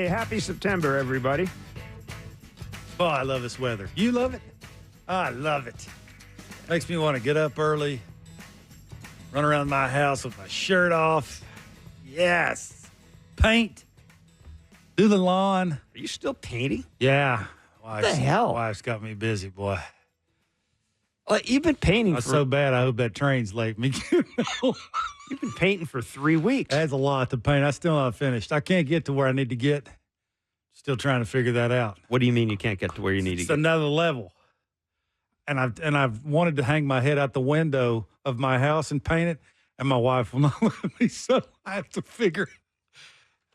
Hey, happy September, everybody. Oh, I love this weather. You love it? I love it. Makes me want to get up early, run around my house with my shirt off. Yes. Paint. Do the lawn. Are you still painting? Yeah. What the hell? Wife's got me busy, boy. You've been painting That's so bad, I hope that train's late. Me You've been painting for 3 weeks. That's a lot to paint. I still not finished. I can't get to where I need to get. Still trying to figure that out. What do you mean you can't get to where you need to get? It's another level. And I've wanted to hang my head out the window of my house and paint it, and my wife will not let me, so I have to figure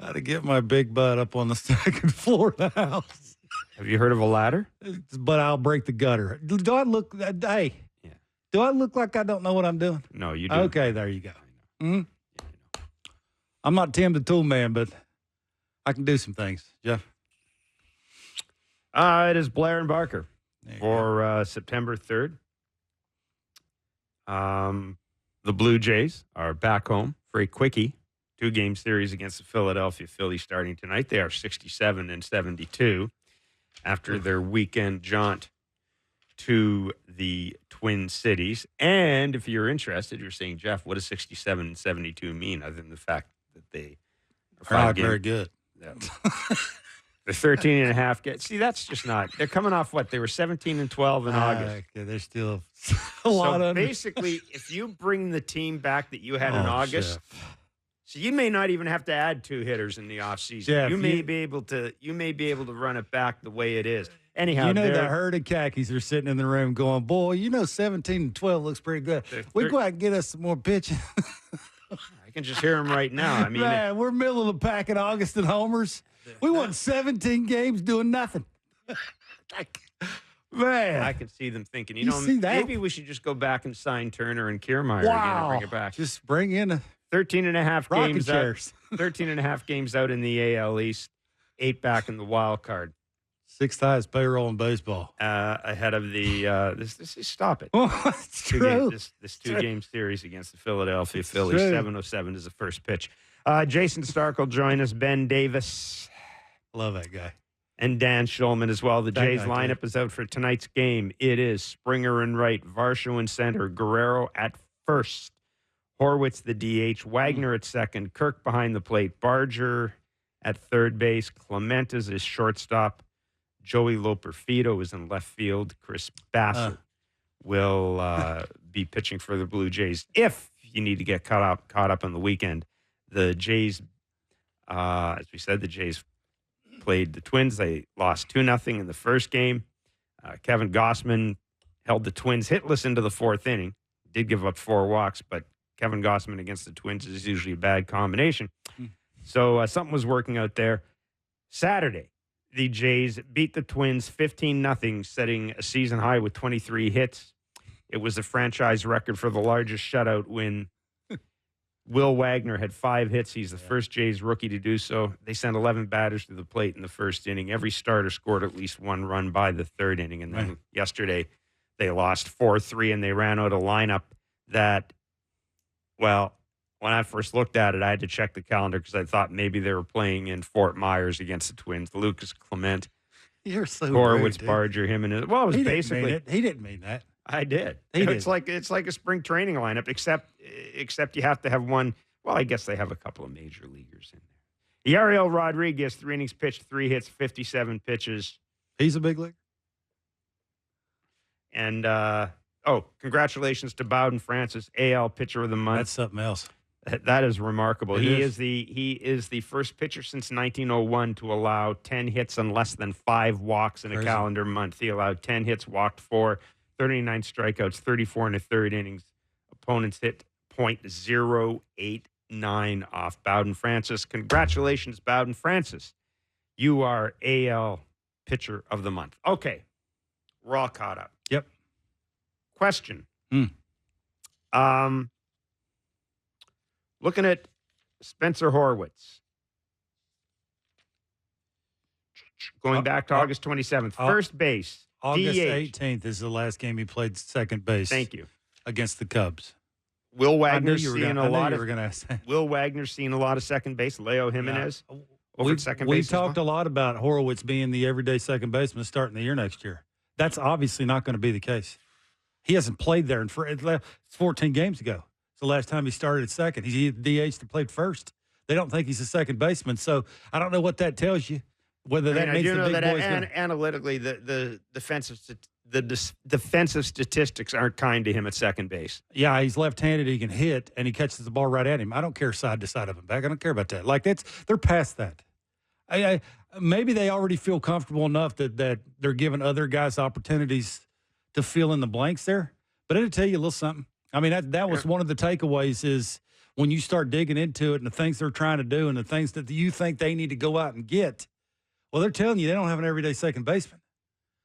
how to get my big butt up on the second floor of the house. Have you heard of a ladder? But I'll break the gutter. Do I look hey? Yeah. Do I look like I don't know what I'm doing? No, you do. Okay, there you go. Yeah, I know. I'm not Tim the Tool Man, but I can do some things. Jeff? It is Blair and Barker for September 3rd. The Blue Jays are back home for a quickie 2-game series against the Philadelphia Phillies starting tonight. They are 67-72 after their weekend jaunt to the Twin Cities. And if you're interested, you're saying, Jeff, what does 67-72 mean other than the fact that they are not very good? Yeah. The 13 and a half. See, that's just not. They're coming off what? They were 17-12 in August. Okay, they're still a lot So basically, if you bring the team back that you had in August, so you may not even have to add 2 hitters in the offseason. Jeff, you may be able to run it back the way it is. Anyhow, you know the herd of khakis are sitting in the room going, boy, 17-12 looks pretty good. We go out and get us some more pitching. I can just hear them right now. I mean, man, we're middle of the pack in August and homers. We won 17 games doing nothing. Man. I can see them thinking, see that? maybe we should just go back and sign Turner and Kiermaier again and bring it back. Just bring in 13 and a half rocking games chairs. 13 and a half games out in the AL East, 8 back in the wild card. 6th highest payroll in baseball. Ahead of the stop it. Oh, that's true. This 2-game series against the Philadelphia Phillies. 7:07 is the first pitch. Jayson Stark will join us. Ben Davis. Love that guy. And Dan Shulman as well. The That Jays guy, lineup is out for tonight's game. It is Springer in right, Varsho in center, Guerrero at first, Horwitz the DH, Wagner at second, Kirk behind the plate, Barger at third base, Clement is his shortstop, Joey Loperfido is in left field, Chris Bassett will be pitching for the Blue Jays if you need to get caught up on the weekend. The Jays, as we said, the Jays played the Twins. They lost 2-0 in the first game. Kevin Gossman held the Twins hitless into the 4th inning. Did give up 4 walks, but Kevin Gossman against the Twins is usually a bad combination. So something was working out there. Saturday, the Jays beat the Twins 15-0, setting a season high with 23 hits. It was a franchise record for the largest shutout win. Will Wagner had 5 hits. He's the first Jays rookie to do so. They sent 11 batters to the plate in the first inning. Every starter scored at least 1 run by the 3rd inning. And then yesterday they lost 4-3, and they ran out a lineup that, well, when I first looked at it, I had to check the calendar because I thought maybe they were playing in Fort Myers against the Twins. Lucas Clement, You're so Horwitz, rude, Barger, him and his. Well, it was basically. He didn't mean that. I did. He It's did. like a spring training lineup, except you have to have one. Well, I guess they have a couple of major leaguers in there. Yariel Rodriguez, 3 innings pitched, 3 hits, 57 pitches. He's a big leaguer. And congratulations to Bowden Francis, AL Pitcher of the Month. That's something else. That is remarkable. It He is. is the first pitcher since 1901 to allow 10 hits and less than 5 walks in a calendar month. He allowed 10 hits, walked 4, 39 strikeouts, 34 in the 3rd innings. Opponents hit .089 off Bowden Francis. Congratulations, Bowden Francis. You are AL Pitcher of the Month. Okay, we're all caught up. Yep. Question. Looking at Spencer Horwitz. Going back to August 27th. First base. August DH. 18th is the last game he played second base. Thank you. Against the Cubs. Will I knew Wagner you were seeing gonna- a lot of Will Wagner Will Wagner seeing a lot of second base. Leo Jimenez. Over second base. We talked a lot about Horwitz being the everyday second baseman starting the year next year. That's obviously not going to be the case. He hasn't played there it's 14 games ago. It's the last time he started at second. He's either DH or played first. They don't think he's a second baseman. So I don't know what that tells you. Whether that means the big boys analytically, the defensive statistics aren't kind to him at second base. Yeah, he's left-handed. He can hit, and he catches the ball right at him. I don't care side to side of him back. I don't care about that. Like they're past that. Maybe they already feel comfortable enough that they're giving other guys opportunities to fill in the blanks there. But it'll tell you a little something. I mean, that was one of the takeaways is when you start digging into it and the things they're trying to do and the things that you think they need to go out and get. Well, they're telling you they don't have an everyday second baseman.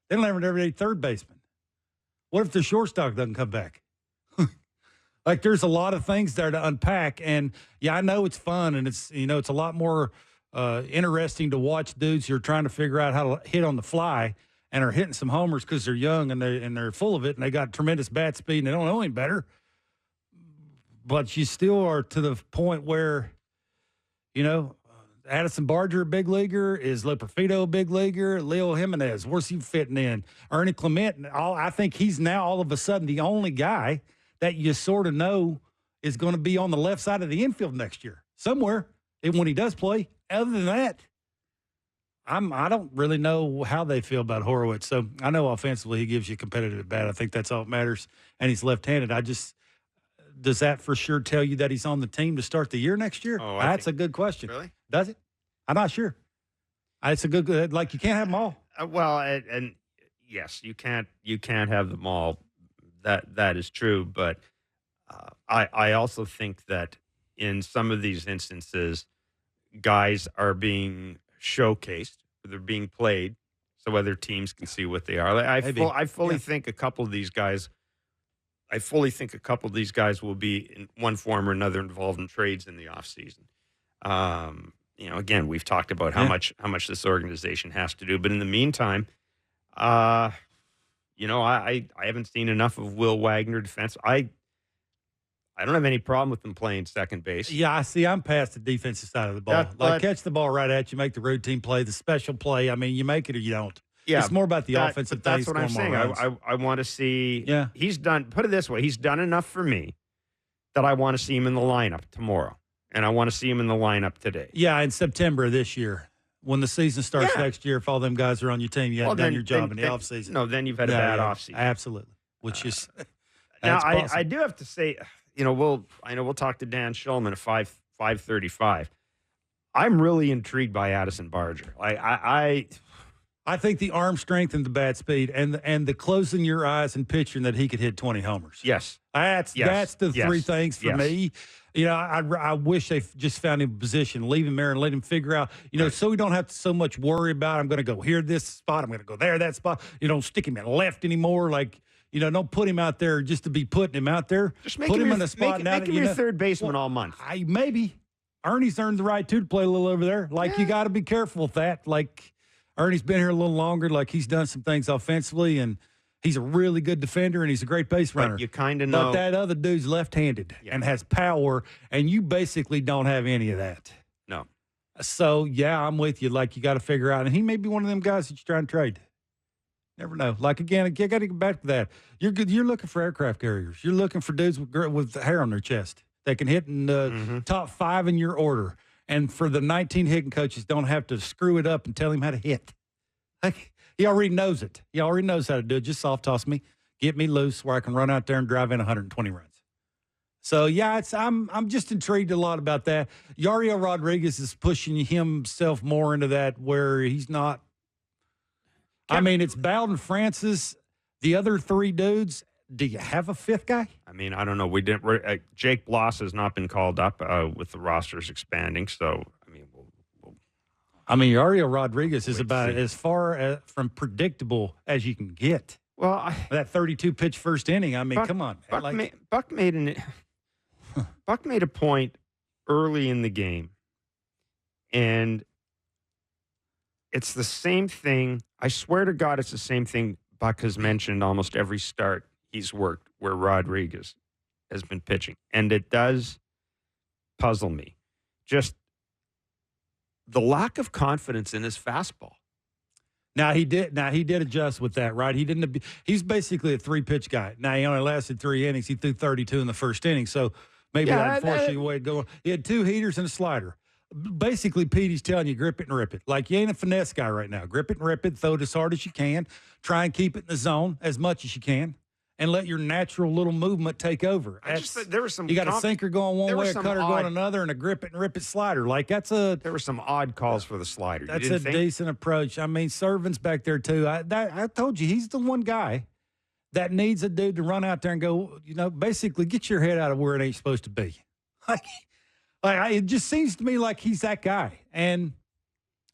They don't have an everyday third baseman. What if the shortstop doesn't come back? Like, there's a lot of things there to unpack. And, yeah, I know it's fun, and it's a lot more interesting to watch dudes who are trying to figure out how to hit on the fly and are hitting some homers because they're young and they're full of it and they got tremendous bat speed and they don't know any better. But you still are to the point where, Addison Barger, a big leaguer. Is Leperfido a big leaguer? Leo Jimenez, where's he fitting in? Ernie Clement, I think he's now all of a sudden the only guy that you sort of know is going to be on the left side of the infield next year somewhere when he does play. Other than that, I don't really know how they feel about Horwitz. So I know offensively he gives you competitive at bat. I think that's all that matters. And he's left-handed. Does that for sure tell you that he's on the team to start the year next year? Oh, that's a good question. Really? Does it? I'm not sure. It's a good, you can't have them all. Well, and yes, you can't have them all. That is true. But I also think that in some of these instances, guys are being showcased, they're being played, so other teams can see what they are. I fully think a couple of these guys. I fully think a couple of these guys will be in one form or another involved in trades in the offseason. Again, we've talked about how much this organization has to do, but in the meantime, I haven't seen enough of Will Wagner defense. I don't have any problem with them playing second base. Yeah, I see. I'm past the defensive side of the ball. Catch the ball right at you, make the routine play, the special play. I mean, you make it or you don't. Yeah, it's more about the offensive things. That's what I'm saying. I want to see. Yeah, he's done. Put it this way: he's done enough for me that I want to see him in the lineup tomorrow, and I want to see him in the lineup today. Yeah, in September of this year, when the season starts next year, if all them guys are on your team, you haven't done your job in the offseason. No, then you've had a bad offseason. Absolutely. Which is now I do have to say, we'll talk to Dan Shulman at 5:35. I'm really intrigued by Addison Barger. I think the arm strength and the bat speed and the closing your eyes and picturing that he could hit 20 homers. Yes. That's the three things for me. I wish they just found him a position, leave him there and let him figure out, so we don't have to so much worry about I'm going to go here, this spot, I'm going to go there, that spot. You don't stick him in left anymore. Like, don't put him out there just to be putting him out there. Just put him in a spot now. Make him your third baseman all month. Maybe. Ernie's earned the right, too, to play a little over there. You got to be careful with that. Ernie's been here a little longer. He's done some things offensively, and he's a really good defender, and he's a great base runner. But you kind of know. But that other dude's left-handed and has power, and you basically don't have any of that. No. So, I'm with you. You got to figure out. And he may be one of them guys that you're trying to trade. Never know. Again, you got to get back to that. You're looking for aircraft carriers. You're looking for dudes with hair on their chest that can hit in the top 5 in your order. And for the 19 hitting coaches, don't have to screw it up and tell him how to hit. He already knows it. He already knows how to do it. Just soft toss me, get me loose where I can run out there and drive in 120 runs. So, I'm just intrigued a lot about that. Yariel Rodriguez is pushing himself more into that where he's not. I mean, it's Bowden, Francis, the other 3 dudes. Do you have a 5th guy? I mean, I don't know. We didn't. Jake Bloss has not been called up with the rosters expanding. So, Ariel Rodriguez is about as far from predictable as you can get. Well, that 32-pitch first inning. Come on. Buck made a point early in the game, and it's the same thing. I swear to God, it's the same thing Buck has mentioned almost every start he's worked where Rodriguez has been pitching. And it does puzzle me. Just the lack of confidence in his fastball. Now he did adjust with that, right? He's basically a 3-pitch guy. Now he only lasted 3 innings. He threw 32 in the first inning, so maybe that unfortunately way to go. He had 2 heaters and a slider. Basically, Pete, he's telling you, grip it and rip it. Like, you ain't a finesse guy right now. Grip it and rip it. Throw it as hard as you can. Try and keep it in the zone as much as you can. And let your natural little movement take over. There was some. You got a sinker going one way, a cutter going another, and a grip it and rip it slider. Like, there were some odd calls for the slider. That's a decent approach. I mean, Servin's back there too. I told you, he's the one guy that needs a dude to run out there and go, basically get your head out of where it ain't supposed to be. It just seems to me like he's that guy. And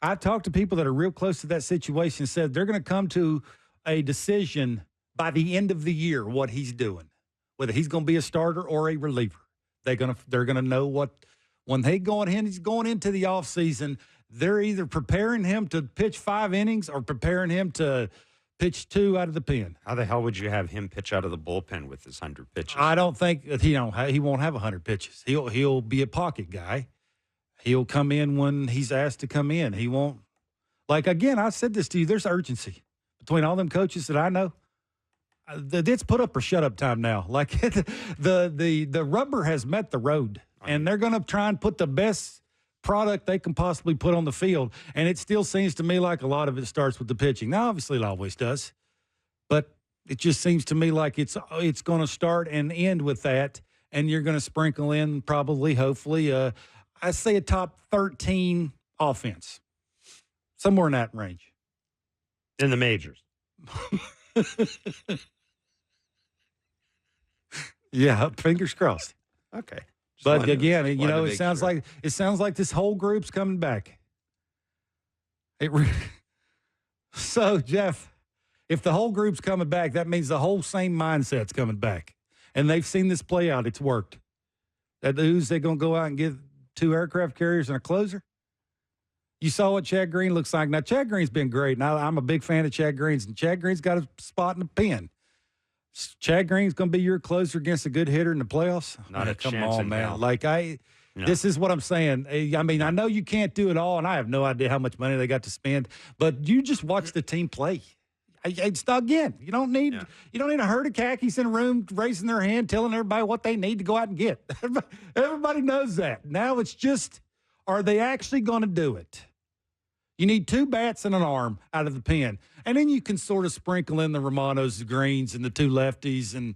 I've talked to people that are real close to that situation, said they're going to come to a decision by the end of the year what he's doing, whether he's going to be a starter or a reliever. They're going to know when he's going into the offseason, they're either preparing him to pitch 5 innings or preparing him to pitch 2 out of the pen. How the hell would you have him pitch out of the bullpen with his 100 pitches? I don't think he won't have 100 pitches. He'll be a pocket guy. He'll come in when he's asked to come in. He won't. Like, again, I said this to you. There's urgency between all them coaches that I know. It's put up or shut up time now. Like, the rubber has met the road, and they're going to try and put the best product they can possibly put on the field. And it still seems to me like a lot of it starts with the pitching. Now, obviously, it always does, but it just seems to me like it's going to start and end with that. And you're going to sprinkle in probably, hopefully, I say a top 13 offense, somewhere in that range. In the majors. Yeah, fingers crossed. Okay. But again, it sounds like this whole group's coming back. So, Jeff, if the whole group's coming back, that means the whole same mindset's coming back. And they've seen this play out. It's worked. Who's they going to go out and get 2 aircraft carriers and a closer? You saw what Chad Green looks like. Now, Chad Green's been great. Now, I'm a big fan of Chad Green's, and Chad Green's got a spot in the pen. Chad Green's going to be your closer against a good hitter in the playoffs? Not a chance in hell. This is what I'm saying. I mean, I know you can't do it all, and I have no idea how much money they got to spend, but you just watch the team play. It's again, you don't need a herd of khakis in a room raising their hand, telling everybody what they need to go out and get. Everybody knows that. Now it's just, are they actually going to do it? You need 2 bats and an arm out of the pen. And then you can sort of sprinkle in the Romanos, the Greens, and the 2 lefties, and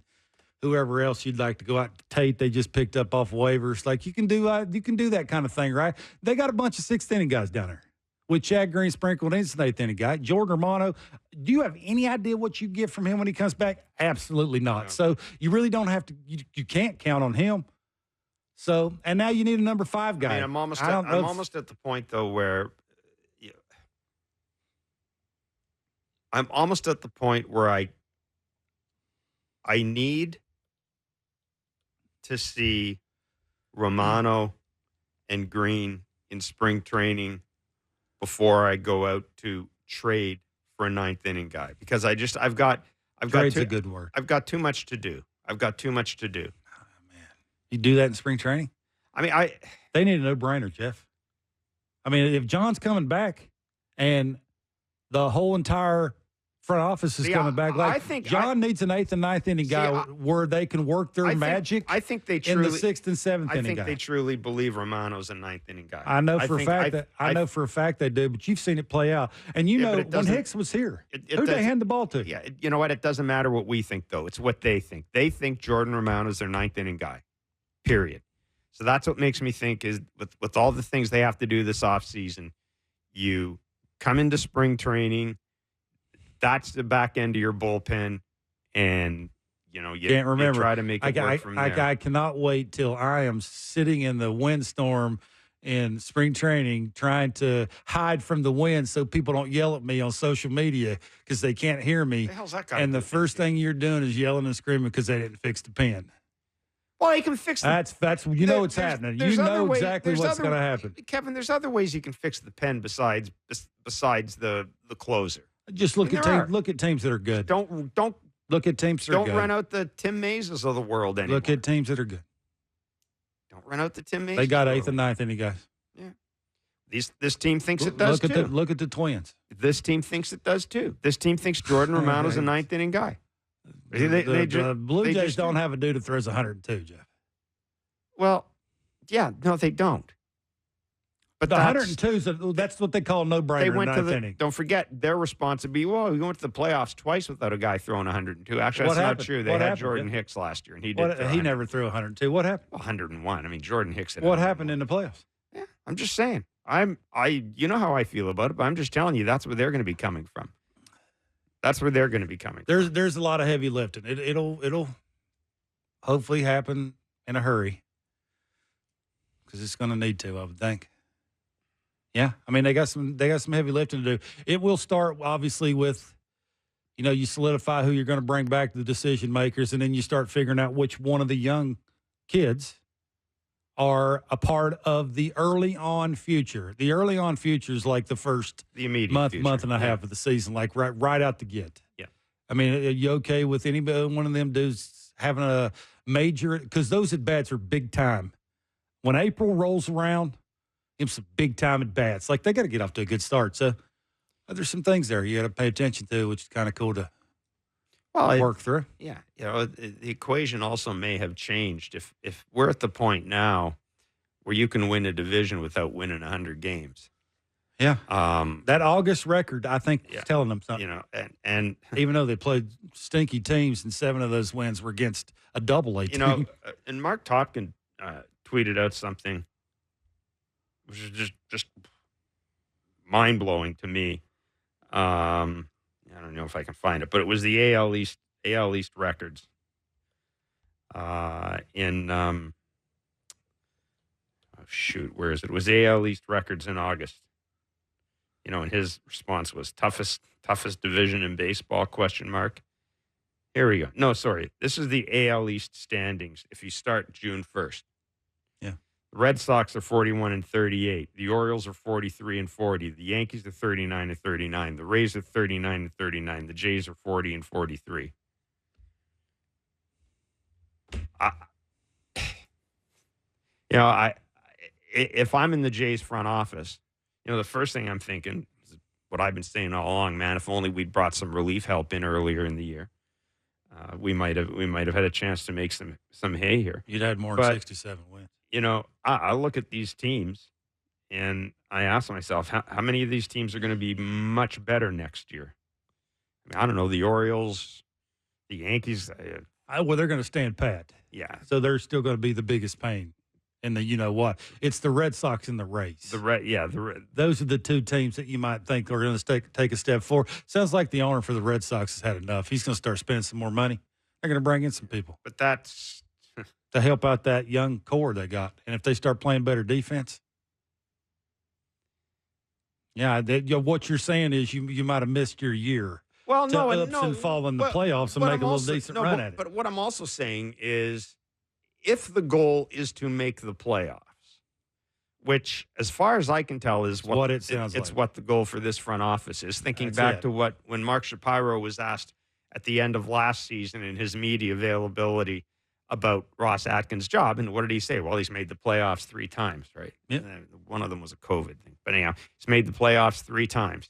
whoever else you'd like to go out. Tate, they just picked up off waivers. Like, you can do that kind of thing, right? They got a bunch of 6th inning guys down there. With Chad Green sprinkled in, it's an 8th inning guy. Jordan Romano, do you have any idea what you get from him when he comes back? Absolutely not. No. So you really don't have to. You can't count on him. So, and now you need a number 5 guy. I mean, I'm almost at the point though where. I'm almost at the point where I need to see Romano and Green in spring training before I go out to trade for a 9th inning guy, because I've got a good word. I've got too much to do. Oh, man. You do that in spring training? I mean, they need a no-brainer, Jeff. I mean, if John's coming back and the whole entire front office is coming back, like, I think John needs an 8th and 9th inning guy where they can work their magic. I think they truly in the 6th and 7th inning guy. I think they truly believe Romano's a 9th inning guy. I know for a fact they do, but you've seen it play out. And when Hicks was here, who'd they hand the ball to? Yeah, you know what? It doesn't matter what we think, though. It's what they think. They think Jordan Romano's their 9th inning guy, period. So that's what makes me think is with all the things they have to do this offseason, you come into spring training, that's the back end of your bullpen, and you can't remember. You try to make it work from there. I cannot wait till I am sitting in the windstorm in spring training trying to hide from the wind so people don't yell at me on social media because they can't hear me. The hell's that guy? And the first thing you're doing is yelling and screaming because they didn't fix the pen. Well, you can fix the That's it's happening. You know exactly what's going to happen. Kevin, there's other ways you can fix the pen besides the closer. Just look at teams that are good. Don't look at teams that are good. Don't run out the Tim Mazes of the world anymore. Look at teams that are good. Don't run out the Tim Mazes. They got 8th and 9th inning guys. Yeah. This team thinks it does too. Look at the Twins. This team thinks it does too. This team thinks Jordan Romano's a ninth inning guy. The Blue Jays don't have a dude that throws 102, Jeff. Well, yeah, no, they don't. But the 102s, that's what they call no-brainer. They went ninth inning. Don't forget their responsibility. Well, we went to the playoffs twice without a guy throwing 102. Actually, that's not true. They had Jordan Hicks last year, and he did. He never threw 102. What happened? 101. I mean, Jordan Hicks. What happened in the playoffs? Yeah, I'm just saying. You know how I feel about it, but I'm just telling you that's where they're going to be coming from. That's where they're going to be coming from. There's a lot of heavy lifting. It'll hopefully happen in a hurry because it's going to need to, I would think. Yeah, I mean they got some heavy lifting to do. It will start obviously with, you solidify who you're going to bring back to the decision makers, and then you start figuring out which one of the young kids are a part of the early on future. The early on future is like the immediate month and a half of the season, like right out the gate. Yeah, I mean, are you okay with anybody, one of them dudes having a major? Because those at bats are big time. When April rolls around, give some big time at bats. Like they got to get off to a good start. So there's some things there you got to pay attention to, which is kind of cool to work through. Yeah, the equation also may have changed. If we're at the point now where you can win a division without winning 100 games. Yeah. That August record, I think, is telling them something. And even though they played stinky teams and 7 of those wins were against a double-A team. And Mark Topkin tweeted out something which is just mind-blowing to me. I don't know if I can find it, but it was the AL East records. Where is it? It was AL East records in August. And his response was toughest division in baseball, ? Here we go. No, sorry. This is the AL East standings if you start June 1st. Yeah. The Red Sox are 41-38. The Orioles are 43-40. The Yankees are 39-39. The Rays are 39-39. The Jays are 40-43. If I'm in the Jays front office, the first thing I'm thinking is what I've been saying all along, man. If only we'd brought some relief help in earlier in the year, we might have had a chance to make some hay here. You'd had more than 67 wins. I look at these teams and I ask myself, how many of these teams are going to be much better next year? I don't know. The Orioles, the Yankees. Well, they're going to stand pat. Yeah. So they're still going to be the biggest pain. And it's the Red Sox and the Rays. Those are the two teams that you might think are going to take a step forward. Sounds like the owner for the Red Sox has had enough. He's going to start spending some more money. They're going to bring in some people. But that's to help out that young core they got. And if they start playing better defense, what you're saying is you might have missed your year. Well, and fall in the playoffs and make a little decent run at it. But what I'm also saying is, if the goal is to make the playoffs, which, as far as I can tell, is what it sounds like. It's what the goal for this front office is. Thinking back to when Mark Shapiro was asked at the end of last season in his media availability about Ross Atkins' job, and what did he say? Well, he's made the playoffs 3 times, right? Yep. One of them was a COVID thing. But anyhow, he's made the playoffs 3 times.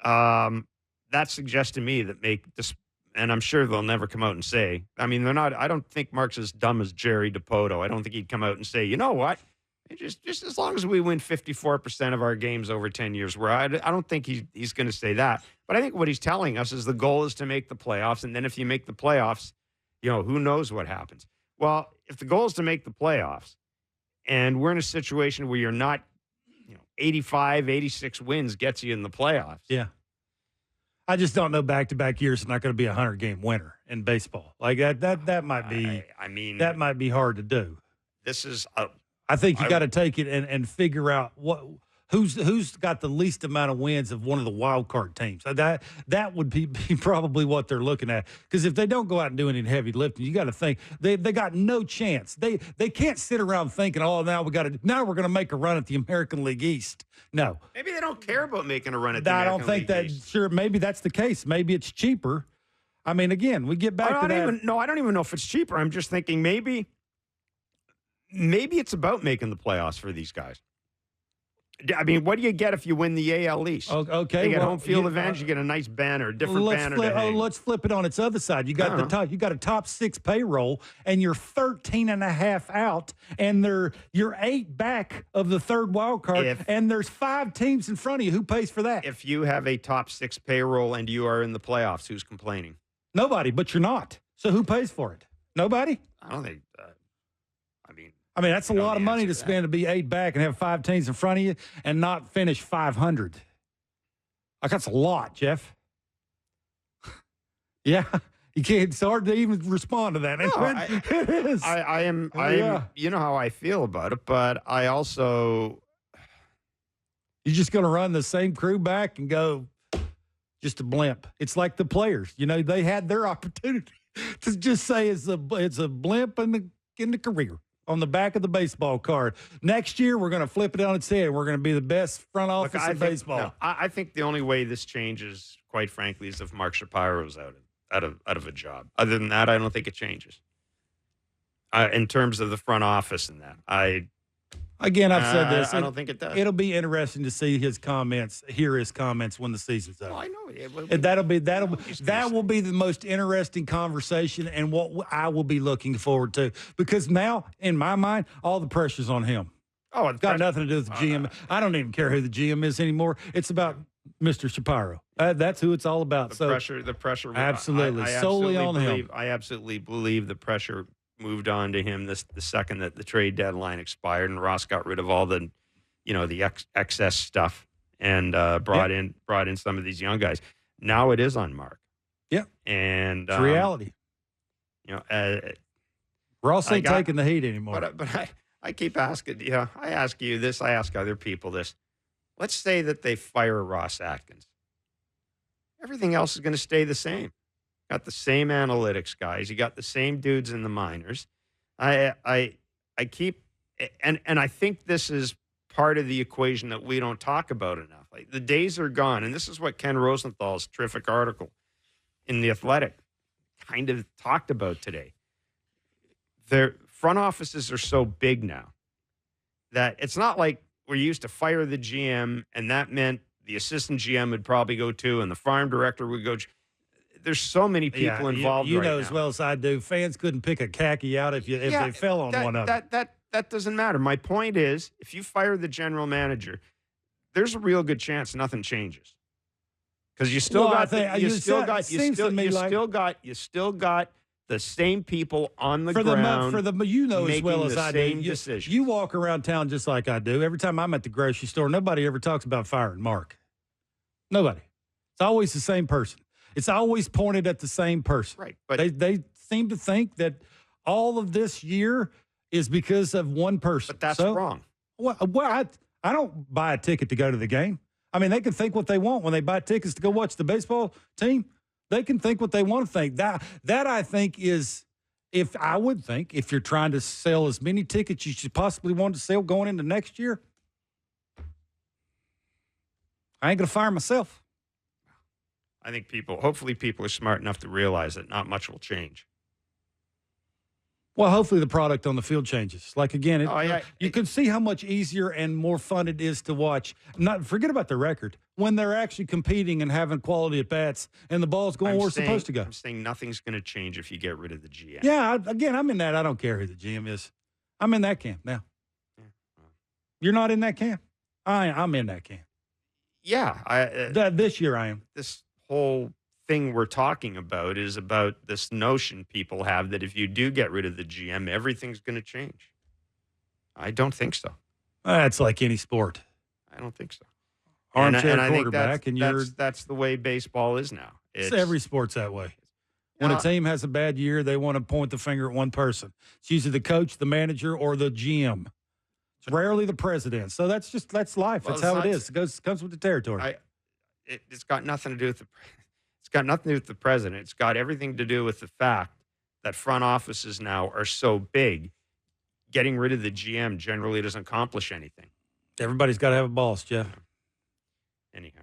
That suggests to me that and I'm sure they'll never come out and say, I mean, they're not, I don't think Mark's as dumb as Jerry DiPoto. I don't think he'd come out and say, you know what? Just as long as we win 54% of our games over 10 years, I don't think he's going to say that. But I think what he's telling us is the goal is to make the playoffs. And then if you make the playoffs, who knows what happens? Well, if the goal is to make the playoffs and we're in a situation where you're not, 85, 86 wins gets you in the playoffs. Yeah. I just don't know back-to-back years is not going to be a 100-game winner in baseball. Like that might be. That might be hard to do. This is. I think you got to take it and figure out who's got the least amount of wins of one of the wild card teams. That would be probably what they're looking at. Because if they don't go out and do any heavy lifting, you got to think they got no chance. They can't sit around thinking, now we're going to make a run at the American League East. No, maybe they don't care about making a run at the American League East. I don't think that. Sure, maybe that's the case. Maybe it's cheaper. I mean, again, we get back to that. I don't even know if it's cheaper. I'm just thinking maybe it's about making the playoffs for these guys. I mean, what do you get if you win the AL East? Okay, you get home field advantage. You get a nice banner, a different banner. Let's flip it on its other side. You got the top. You got a top 6 payroll, and you're 13 and a half out, and you're 8 back of the third wild card, and there's 5 teams in front of you. Who pays for that? If you have a top 6 payroll and you are in the playoffs, who's complaining? Nobody, but you're not. So who pays for it? Nobody. I don't think. I mean, that's a lot of money to spend to be 8 back and have 5 teams in front of you and not finish 500. Like, that's a lot, Jeff. Yeah, you can't. It's hard to even respond to that. No, it is. I am. You know how I feel about it, but I also. You're just going to run the same crew back and go just a blimp. It's like the players. You know, they had their opportunity to just say it's a blimp in the career. On the back of the baseball card. Next year, we're going to flip it on its head. We're going to be the best front office in baseball. No, I think the only way this changes, quite frankly, is if Mark Shapiro's out of a job. Other than that, I don't think it changes. In terms of the front office and that, I've said this. I don't think it does. It'll be interesting to see hear his comments when the season's over. Oh, I know. That will be the most interesting conversation and what I will be looking forward to, because now, in my mind, all the pressure's on him. Oh, it's got nothing to do with the GM. I don't even care who the GM is anymore. It's about Mr. Shapiro. That's who it's all about. The pressure. Absolutely, solely on him. I absolutely believe the pressure moved on to him the second that the trade deadline expired, and Ross got rid of all the excess stuff and brought in some of these young guys. Now it is on Mark. Yeah, and it's reality. Ross ain't taking the heat anymore. But I keep asking. I ask you this. I ask other people this. Let's say that they fire Ross Atkins. Everything else is going to stay the same. Got the same analytics guys. You got the same dudes in the minors. I keep and I think this is part of the equation that we don't talk about enough. Like, the days are gone, and this is what Ken Rosenthal's terrific article in The Athletic kind of talked about today. Their front offices are so big now that it's not like we used to fire the GM, and that meant the assistant GM would probably go too, and the farm director would go. There's so many people involved. You right know now. As well as I do. Fans couldn't pick a khaki out if they fell on one of them. That doesn't matter. My point is, if you fire the general manager, there's a real good chance nothing changes, because you still got the same people on the ground as well as I do. Decisions. You walk around town just like I do. Every time I'm at the grocery store, nobody ever talks about firing Mark. Nobody. It's always the same person. It's always pointed at the same person. Right. But they seem to think that all of this year is because of one person. But that's wrong. Well, I don't buy a ticket to go to the game. I mean, they can think what they want when they buy tickets to go watch the baseball team. They can think what they want to think. That I think is, if you're trying to sell as many tickets as you possibly want to sell going into next year, I ain't going to fire myself. I think hopefully people are smart enough to realize that not much will change. Well, hopefully the product on the field changes. Like, again, you can see how much easier and more fun it is to watch. Forget about the record. When they're actually competing and having quality at bats and the ball's going where it's supposed to go. I'm saying nothing's going to change if you get rid of the GM. Yeah, I'm in that. I don't care who the GM is. I'm in that camp now. Yeah. You're not in that camp? I'm in that camp. Yeah. This year I am. This whole thing we're talking about is about this notion people have that if you do get rid of the GM, everything's going to change. I don't think so. It's like any sport. I don't think so. Armchair and quarterback, that's the way baseball is now. Every sport's that way. When a team has a bad year, they want to point the finger at one person. It's usually the coach, the manager, or the GM. It's rarely the president. So that's life. That's how it is. It comes with the territory. It's got nothing to do with the president. It's got everything to do with the fact that front offices now are so big. Getting rid of the GM generally doesn't accomplish anything. Everybody's got to have a boss, Jeff. Anyhow,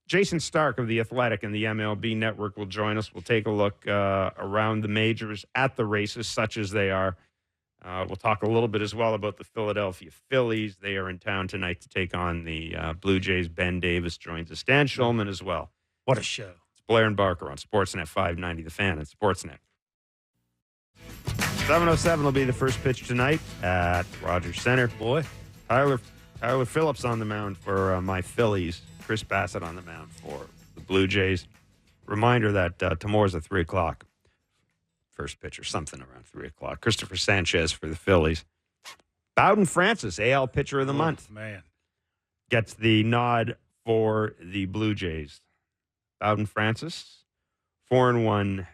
Jayson Stark of The Athletic and the MLB Network will join us. We'll take a look around the majors at the races, such as they are. We'll talk a little bit as well about the Philadelphia Phillies. They are in town tonight to take on the Blue Jays. Ben Davis joins us. Dan Shulman as well. What a show. It's Blair and Barker on Sportsnet 590, The Fan and Sportsnet. 7:07 will be the first pitch tonight at Rogers Center. Boy. Tyler Phillips on the mound for my Phillies. Chris Bassett on the mound for the Blue Jays. Reminder that tomorrow's at 3 o'clock. First pitch or something around 3 o'clock. Christopher Sanchez for the Phillies. Bowden Francis, AL Pitcher of the Month. Man. Gets the nod for the Blue Jays. Bowden Francis, 4-1,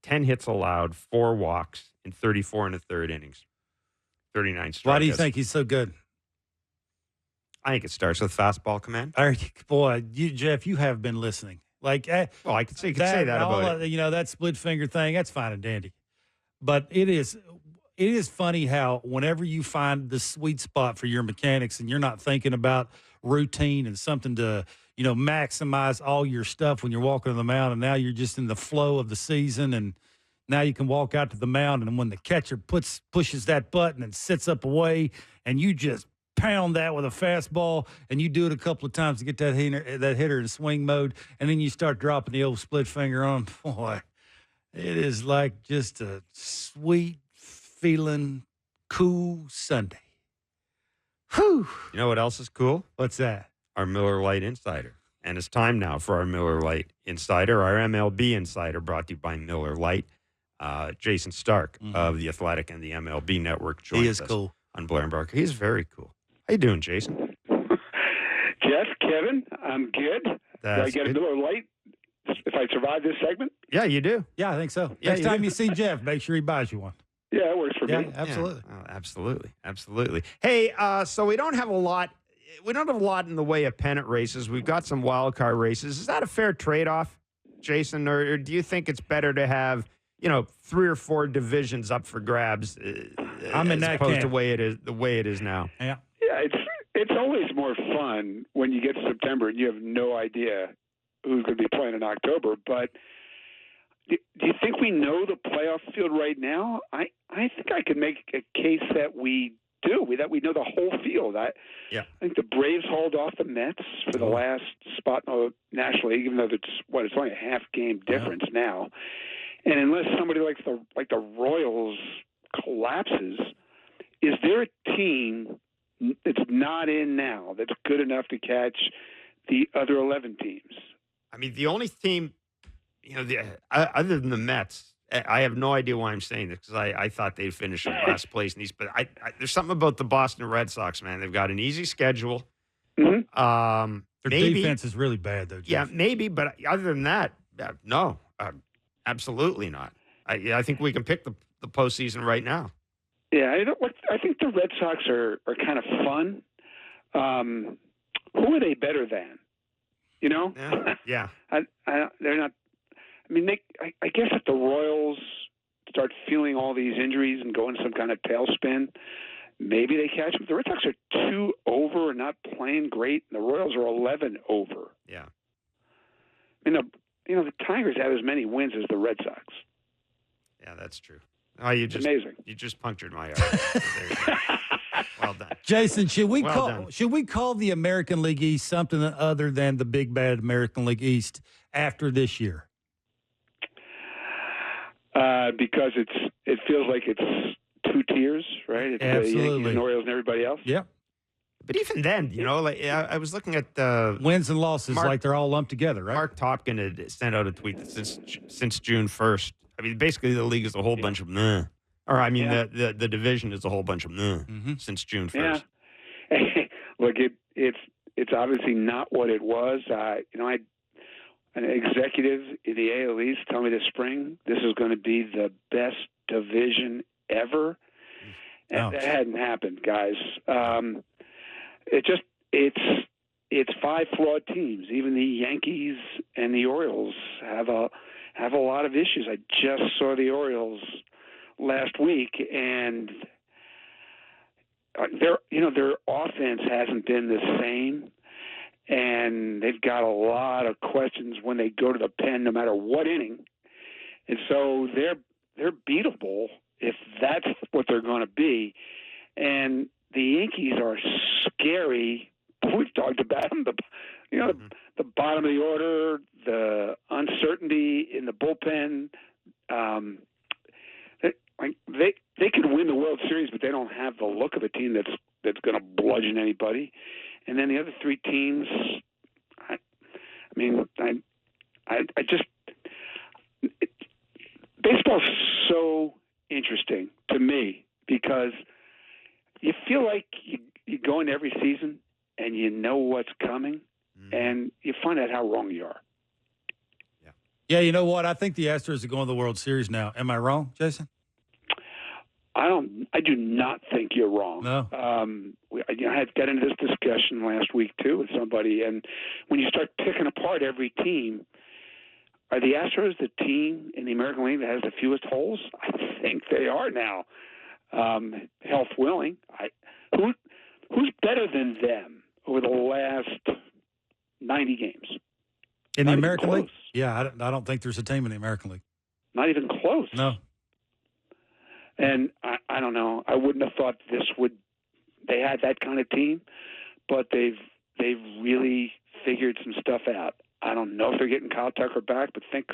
10 hits allowed, 4 walks in 34 and a third innings. 39 strikeouts. Why do you think he's so good? I think it starts with fastball command. Boy, Jeff, you have been listening. Like, well, I could say that about it. You know, that split finger thing, that's fine and dandy. But it is funny how whenever you find the sweet spot for your mechanics and you're not thinking about routine and something to, you know, maximize all your stuff when you're walking on the mound, and now you're just in the flow of the season, and now you can walk out to the mound, and when the catcher pushes that button and sits up away, and you just pound that with a fastball, and you do it a couple of times to get that hitter in swing mode, and then you start dropping the old split finger on. Boy, it is like just a sweet feeling, cool Sunday. Whew. You know what else is cool? What's that? Our Miller Lite Insider. And it's time now for our Miller Lite Insider, our MLB Insider, brought to you by Miller Lite. Jayson Stark of The Athletic and the MLB Network joins us cool. on Blair and Barker. He's very cool. How you doing, Jason? Jeff, Kevin, I'm good. Do I get a Miller Lite if I survive this segment? Yeah, you do. Yeah, I think so. Yeah, Next time you see Jeff, make sure he buys you one. Yeah, it works for me. Absolutely. Yeah. Oh, absolutely. Hey, so we don't have a lot. We don't have a lot in the way of pennant races. We've got some wild card races. Is that a fair trade-off, Jason, or do you think it's better to have 3 or 4 divisions up for grabs I'm in as that opposed camp. to the way it is now? Yeah. Yeah, it's always more fun when you get to September and you have no idea who's going to be playing in October. But do you think we know the playoff field right now? I think I could make a case that we do, that we know the whole field. I think the Braves hauled off the Mets for the last spot in the National League, even though it's only a half game difference now. And unless somebody like the Royals collapses, is there a team that's not in now that's good enough to catch the other 11 teams? I mean, the only team, other than the Mets, I have no idea why I'm saying this because I thought they'd finish in last place in East, but there's something about the Boston Red Sox, man. They've got an easy schedule. Mm-hmm. Their maybe, defense is really bad, though, Jeff. Yeah, maybe, but other than that, no, absolutely not. I think we can pick the postseason right now. Yeah, I think the Red Sox are kind of fun. Who are they better than? Yeah. They're not. I mean, I guess if the Royals start feeling all these injuries and go into some kind of tailspin, maybe they catch them. The Red Sox are 2 over and not playing great, and the Royals are 11 over. Yeah. I mean, the Tigers have as many wins as the Red Sox. Yeah, that's true. Oh, amazing. You just punctured my arm. Well done, Jason. Should we call the American League East something other than the big bad American League East after this year? Because it feels like it's 2 tiers, right? It's Absolutely. the Yankees and Orioles and everybody else. Yep. But even then, I was looking at wins and losses, like they're all lumped together, right? Mark Topkin had sent out a tweet that since June 1st. I mean, basically the league is a whole bunch of meh. Or I mean, the division is a whole bunch of meh since June 1st. Yeah. Look, it's obviously not what it was. An executive in the AL East told me this spring this is going to be the best division ever, and that hadn't happened, guys. It's 5 flawed teams. Even the Yankees and the Orioles have a lot of issues. I just saw the Orioles last week, and their offense hasn't been the same. And they've got a lot of questions when they go to the pen, no matter what inning. And so they're beatable if that's what they're going to be. And the Yankees are scary. We've talked about them. The bottom of the order, the uncertainty in the bullpen. They could win the World Series, but they don't have the look of a team that's going to bludgeon anybody. And then the other three teams, baseball's so interesting to me because you feel like you go into every season and you know what's coming, and you find out how wrong you are. Yeah, you know what? I think the Astros are going to the World Series now. Am I wrong, Jason? I do not think you're wrong. No. I had got into this discussion last week too with somebody, and when you start picking apart every team, are the Astros the team in the American League that has the fewest holes? I think they are now. Health willing. Who's better than them over the last 90 games? In the American League? Yeah, I don't think there's a team in the American League. Not even close. No. And I don't know. I wouldn't have thought they had that kind of team, but they've really figured some stuff out. I don't know if they're getting Kyle Tucker back, but think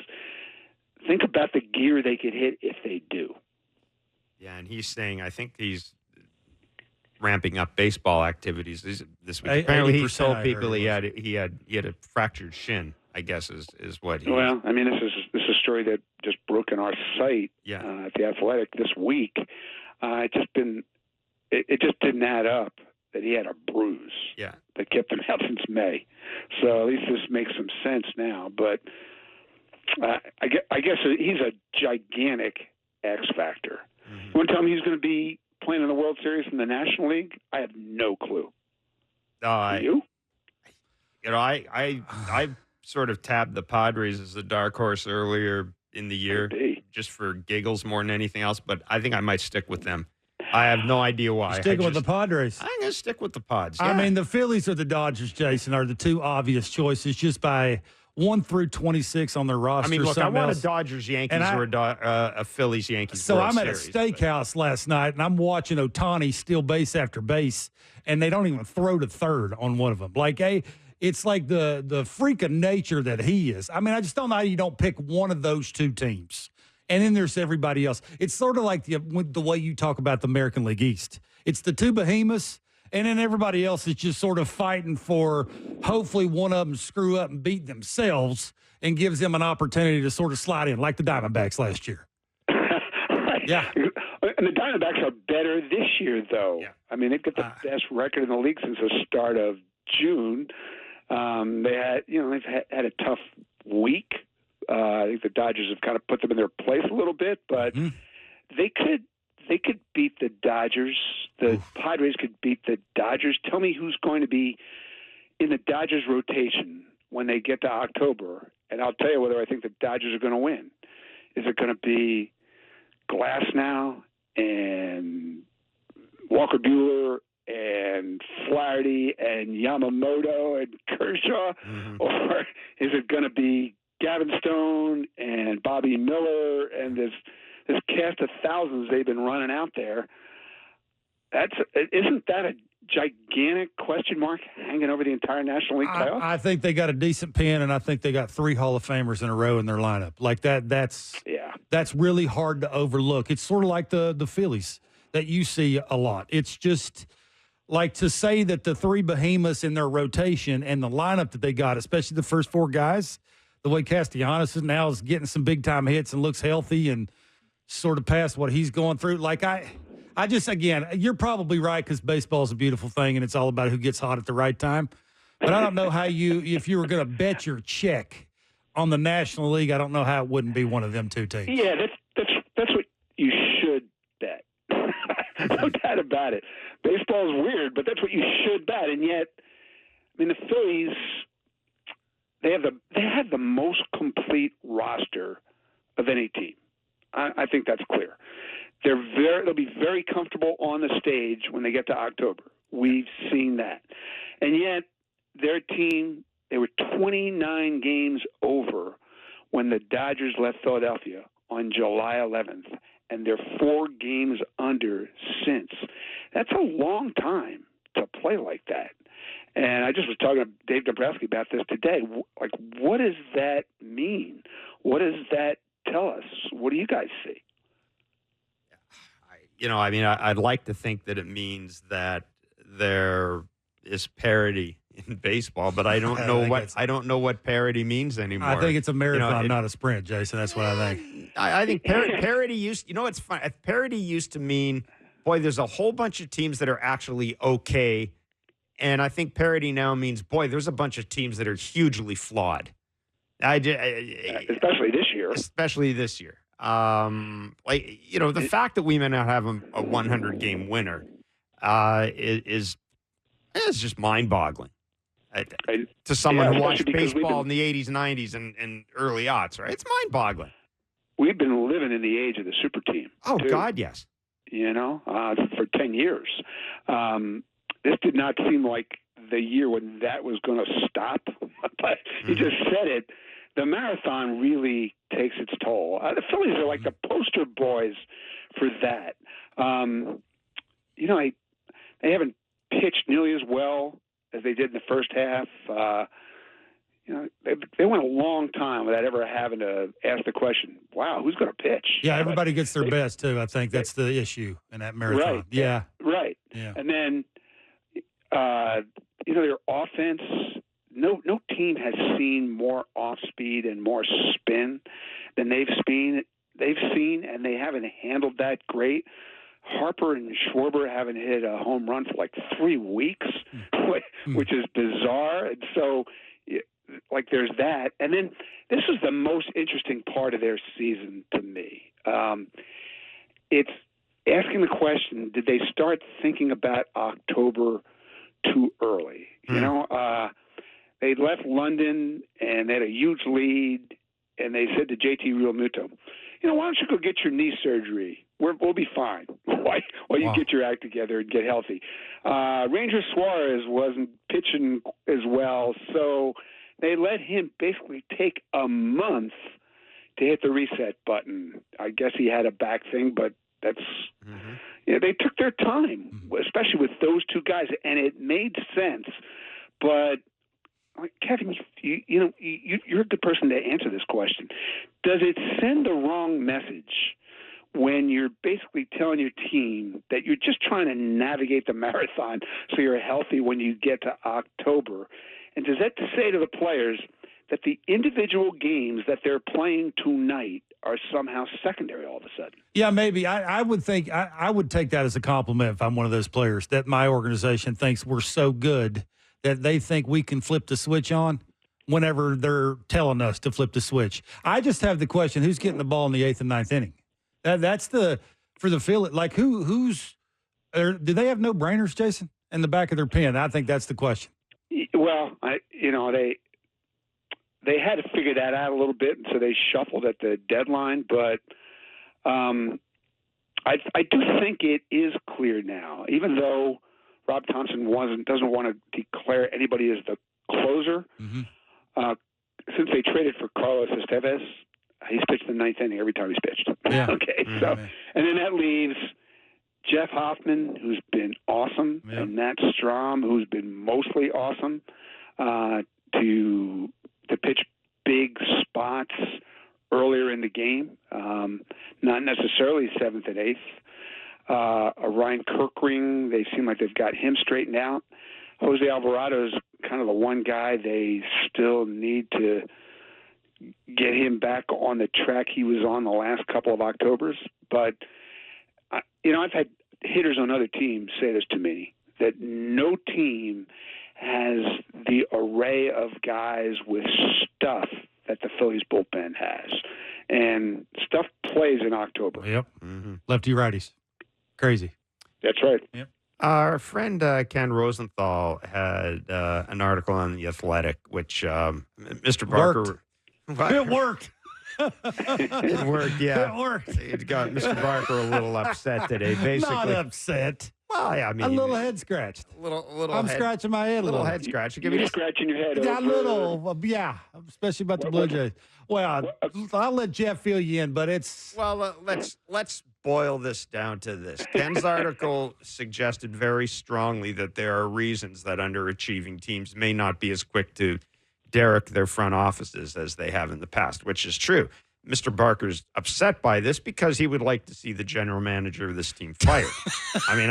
about the gear they could hit if they do. Yeah, and he's saying, I think he's ramping up baseball activities this week. Apparently, he told people he had a fractured shin, I guess is what he. Well, I mean, this is a story that just broke in our site at the Athletic this week. It just didn't add up that he had a bruise that kept him out since May. So at least this makes some sense now. But I guess he's a gigantic X factor. Mm-hmm. You want to tell me he's going to be playing in the World Series in the National League? I have no clue. You? I sort of tabbed the Padres as a dark horse earlier in the year just for giggles more than anything else, but I think I might stick with them. I have no idea why. Sticking with the Padres. I'm going to stick with the Pods. Yeah. I mean, the Phillies or the Dodgers, Jason, are the two obvious choices just by 1 through 26 on their roster. I mean, look, I want a Dodgers-Yankees or a Phillies-Yankees So World I'm at Series, a steakhouse last night, and I'm watching Ohtani steal base after base, and they don't even throw to third on one of them. Like, it's like the freak of nature that he is. I mean, I just don't know how you don't pick one of those two teams. And then there's everybody else. It's sort of like the way you talk about the American League East. It's the two behemoths, and then everybody else is just sort of fighting for hopefully one of them screw up and beat themselves and gives them an opportunity to sort of slide in, like the Diamondbacks last year. Right. Yeah. And the Diamondbacks are better this year, though. Yeah. I mean, they've got the best record in the league since the start of June. They've had a tough week. I think the Dodgers have kind of put them in their place a little bit, but they could beat the Dodgers. The Padres could beat the Dodgers. Tell me who's going to be in the Dodgers rotation when they get to October, and I'll tell you whether I think the Dodgers are going to win. Is it going to be Glasnow and Walker Buehler and Flaherty and Yamamoto and Kershaw, or is it going to be Gavin Stone and Bobby Miller and this cast of thousands they've been running out there? Isn't that a gigantic question mark hanging over the entire National League playoffs? I think they got a decent pin, and I think they got 3 Hall of Famers in a row in their lineup. Like that's really hard to overlook. It's sort of like the Phillies that you see a lot. It's just like to say that the 3 behemoths in their rotation and the lineup that they got, especially the first 4 guys, the way Castellanos is getting some big-time hits and looks healthy and sort of past what he's going through. Like, I just, again, you're probably right because baseball is a beautiful thing and it's all about who gets hot at the right time. But I don't know how if you were going to bet your check on the National League, I don't know how it wouldn't be one of them 2 teams. Yeah, that's what you should bet. No doubt about it. Baseball is weird, but that's what you should bet. And yet, I mean, the Phillies, they have the most complete roster of any team. I think that's clear. They'll be very comfortable on the stage when they get to October. We've seen that. And yet, their team, they were 29 games over when the Dodgers left Philadelphia on July 11th. and they're 4 games under since. That's a long time to play like that. And I just was talking to Dave Dombrowski about this today. Like, what does that mean? What does that tell us? What do you guys see? I'd like to think that it means that there is parity in baseball, but I don't know what parity means anymore. I think it's a marathon, not a sprint, Jason. That's what I think. I think parity used. It's fun. Parity used to mean, boy, there's a whole bunch of teams that are actually okay, and I think parity now means, boy, there's a bunch of teams that are hugely flawed. Especially this year. The fact that we may not have a 100-game winner is just mind-boggling to someone who watched baseball in the 80s, 90s, and early aughts, right? It's mind-boggling. We've been living in the age of the super team. Oh, too, God, yes. For 10 years. This did not seem like the year when that was going to stop. But you just said it. The marathon really takes its toll. The Phillies are like the poster boys for that. They haven't pitched nearly as well as they did in the first half. They went a long time without ever having to ask the question, wow, who's going to pitch? Yeah, everybody gets their best, too. I think that's the issue in that marathon. Right. Yeah. Right. Yeah. And then, their offense, no team has seen more off speed and more spin than they've seen, and they haven't handled that great. Harper and Schwarber haven't hit a home run for like 3 weeks, which is bizarre. And so, there's that. And then this is the most interesting part of their season to me. It's asking the question, did they start thinking about October too early? They left London and they had a huge lead, and they said to JT Realmuto, why don't you go get your knee surgery? We'll be fine while you get your act together and get healthy. Ranger Suarez wasn't pitching as well, so they let him basically take a month to hit the reset button. I guess he had a back thing, but that's they took their time, especially with those 2 guys, and it made sense. But Kevin, you're a good person to answer this question. Does it send the wrong message when you're basically telling your team that you're just trying to navigate the marathon so you're healthy when you get to October? And does that say to the players that the individual games that they're playing tonight are somehow secondary all of a sudden? Yeah, maybe. I would think I would take that as a compliment if I'm one of those players, that my organization thinks we're so good that they think we can flip the switch on whenever they're telling us to flip the switch. I just have the question, who's getting the ball in the 8th and 9th inning? That's for the Phillies. Like, who's do they have no brainers, Jason, in the back of their pen? I think that's the question. Well, they had to figure that out a little bit, and so they shuffled at the deadline. But I do think it is clear now, even though Rob Thompson doesn't want to declare anybody as the closer. Since they traded for Carlos Estevez, he's pitched the 9th inning every time he's pitched. Yeah. Okay, so and then that leaves Jeff Hoffman, who's been awesome, and Matt Strom, who's been mostly awesome, to pitch big spots earlier in the game, not necessarily 7th and 8th. Ryan Kirkring, they seem like they've got him straightened out. Jose Alvarado is kind of the one guy they still need to get him back on the track he was on the last couple of Octobers. But, I've had hitters on other teams say this to me, that no team has the array of guys with stuff that the Phillies bullpen has. And stuff plays in October. Yep. Lefty righties. Crazy. That's right. Yep. Our friend Ken Rosenthal had an article on The Athletic, which Mr. Barker... It worked. It worked, yeah. It worked. It got Mr. Barker a little upset today, basically. Not upset. Well, yeah, I mean... A little head scratched. I'm scratching my head a little. Head scratch. You're scratching your head. Yeah, a little. Yeah, especially about the Blue Jays. Well, I'll let Jeff fill you in, but it's... Well, let's boil this down to this. Ken's article suggested very strongly that there are reasons that underachieving teams may not be as quick to derrick their front offices as they have in the past, which is true. Mr. Barker's upset by this because he would like to see the general manager of this team fired. I mean,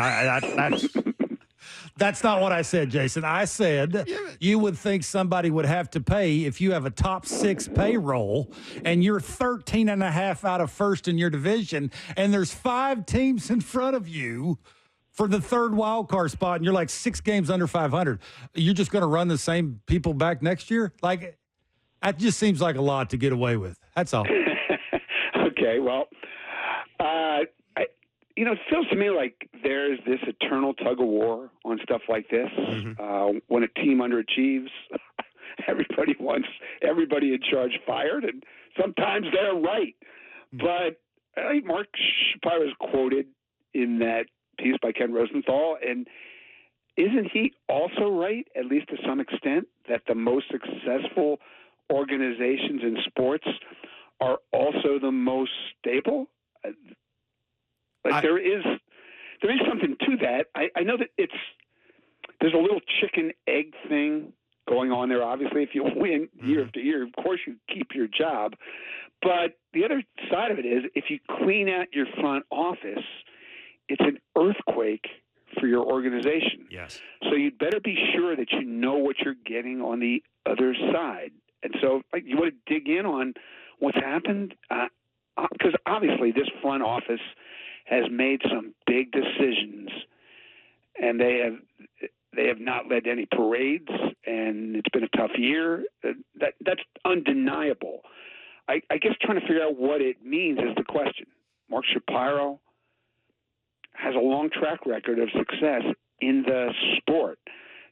That's not what I said, Jason. I said you would think somebody would have to pay if you have a top 6 payroll and you're 13 and a half out of first in your division and there's 5 teams in front of you for the third wild card spot and you're like 6 games under 500. You're just going to run the same people back next year? Like, that just seems like a lot to get away with. That's all. Okay, well, it feels to me like there's this eternal tug of war on stuff like this. Mm-hmm. When a team underachieves, everybody wants everybody in charge fired, and sometimes they're right. But I think Mark Shapiro is quoted in that piece by Ken Rosenthal, and isn't he also right, at least to some extent, that the most successful organizations in sports are also the most stable? There is something to that. I know that there's a little chicken egg thing going on there. Obviously, if you win year after year, of course you keep your job. But the other side of it is, if you clean out your front office, it's an earthquake for your organization. Yes. So you'd better be sure that you know what you're getting on the other side. And so you want to dig in on what's happened? Because obviously this front office has made some big decisions, and they have not led any parades, and it's been a tough year. That's undeniable. I guess trying to figure out what it means is the question. Mark Shapiro has a long track record of success in the sport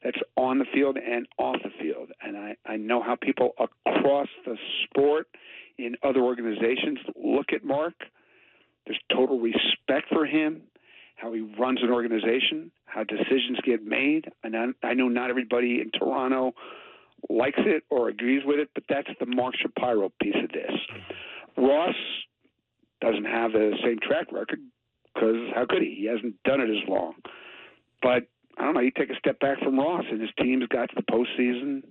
that's on the field and off the field. And I know how people across the sport in other organizations look at Mark. There's total respect for him, how he runs an organization, how decisions get made. And I know not everybody in Toronto likes it or agrees with it, but that's the Mark Shapiro piece of this. Ross doesn't have the same track record because how could he? He hasn't done it as long. But I don't know. You take a step back from Ross, and his team's got to the postseason.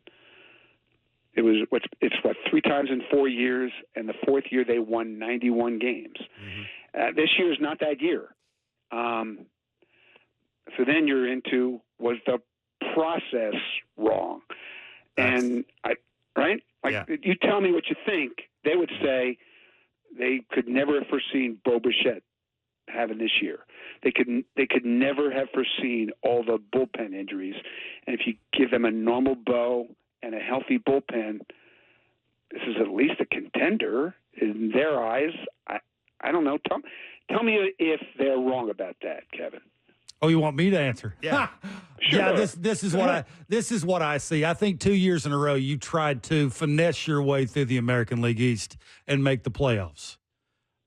It's 3 times in 4 years, and the 4th year they won 91 games. This year is not that year. So then you're into, was the process wrong? And you tell me what you think. They would say they could never have foreseen Bo Bichette having this year. They could never have foreseen all the bullpen injuries. And if you give them a normal Bo and a healthy bullpen, this is at least a contender in their eyes. I don't know. Tell me if they're wrong about that, Kevin. Oh, you want me to answer? Yeah. Sure. Yeah, this is what I see. I think 2 years in a row you tried to finesse your way through the American League East and make the playoffs.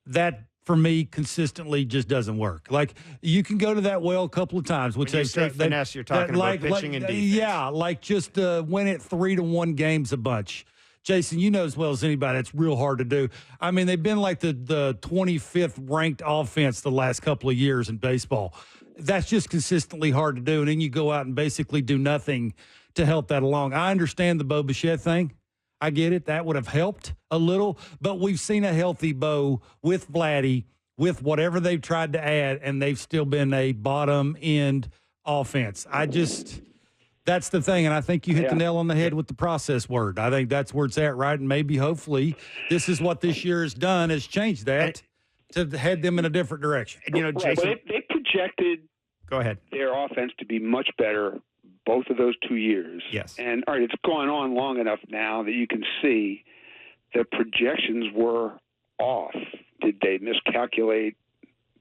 That, for me, consistently just doesn't work. Like, you can go to that well a couple of times. Which when you say finesse, you're talking about pitching and defense. Yeah, like just win it 3-1 games a bunch. Jason, you know as well as anybody, it's real hard to do. I mean, they've been like the 25th ranked offense the last couple of years in baseball. That's just consistently hard to do. And then you go out and basically do nothing to help that along. I understand the Bo Bichette thing. I get it. That would have helped a little. But we've seen a healthy Bo with Vladdy, with whatever they've tried to add, and they've still been a bottom-end offense. That's the thing, and I think you hit the nail on the head with the process word. I think that's where it's at, right? And maybe, hopefully, this is what this year has done, has changed that to head them in a different direction. And, Jason, they projected go ahead. Their offense to be much better both of those 2 years. Yes. And, all right, it's gone on long enough now that you can see the projections were off. Did they miscalculate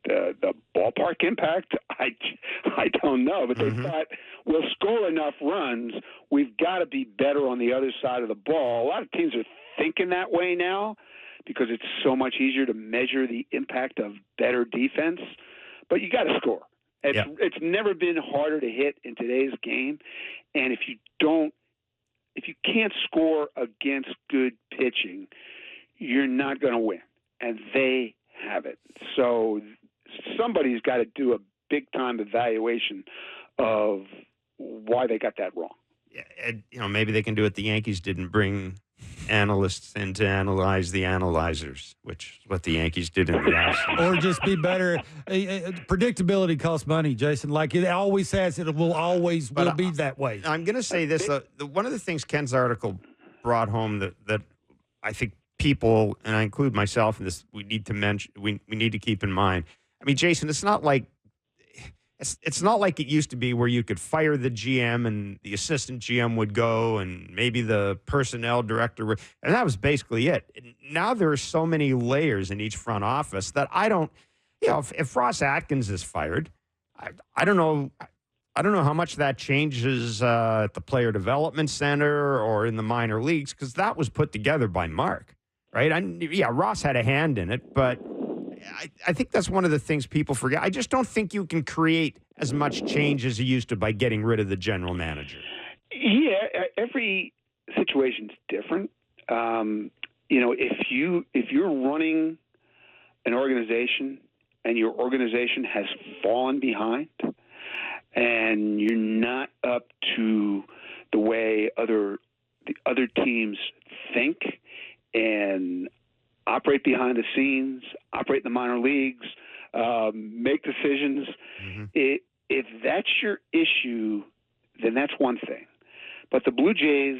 the ballpark impact? I don't know, but they thought, we'll score enough runs. We've got to be better on the other side of the ball. A lot of teams are thinking that way now because it's so much easier to measure the impact of better defense. But you got to score. It's never been harder to hit in today's game. And if you can't score against good pitching, you're not going to win. And they have it. So somebody's got to do a big-time evaluation of why they got that wrong. Yeah, and, maybe they can do it. The Yankees didn't bring analysts in to analyze the analyzers, which is what the Yankees did in the offseason. Or just be better. Predictability costs money, Jason. Like it always has. It will always will be that way. I'm going to say this. One of the things Ken's article brought home that I think people, and I include myself in this, we need to mention, we need to keep in mind. I mean, Jason, it's not like it used to be where you could fire the GM and the assistant GM would go and maybe the personnel director would, and that was basically it. Now there are so many layers in each front office that I don't, if Ross Atkins is fired, I don't know how much that changes at the player development center or in the minor leagues, because that was put together by Mark, right? Ross had a hand in it, but I think that's one of the things people forget. I just don't think you can create as much change as you used to by getting rid of the general manager. Yeah, every situation's different. If you're running an organization and your organization has fallen behind and you're not up to the way the other teams think and operate behind the scenes, operate in the minor leagues, make decisions. Mm-hmm. If that's your issue, then that's one thing. But the Blue Jays,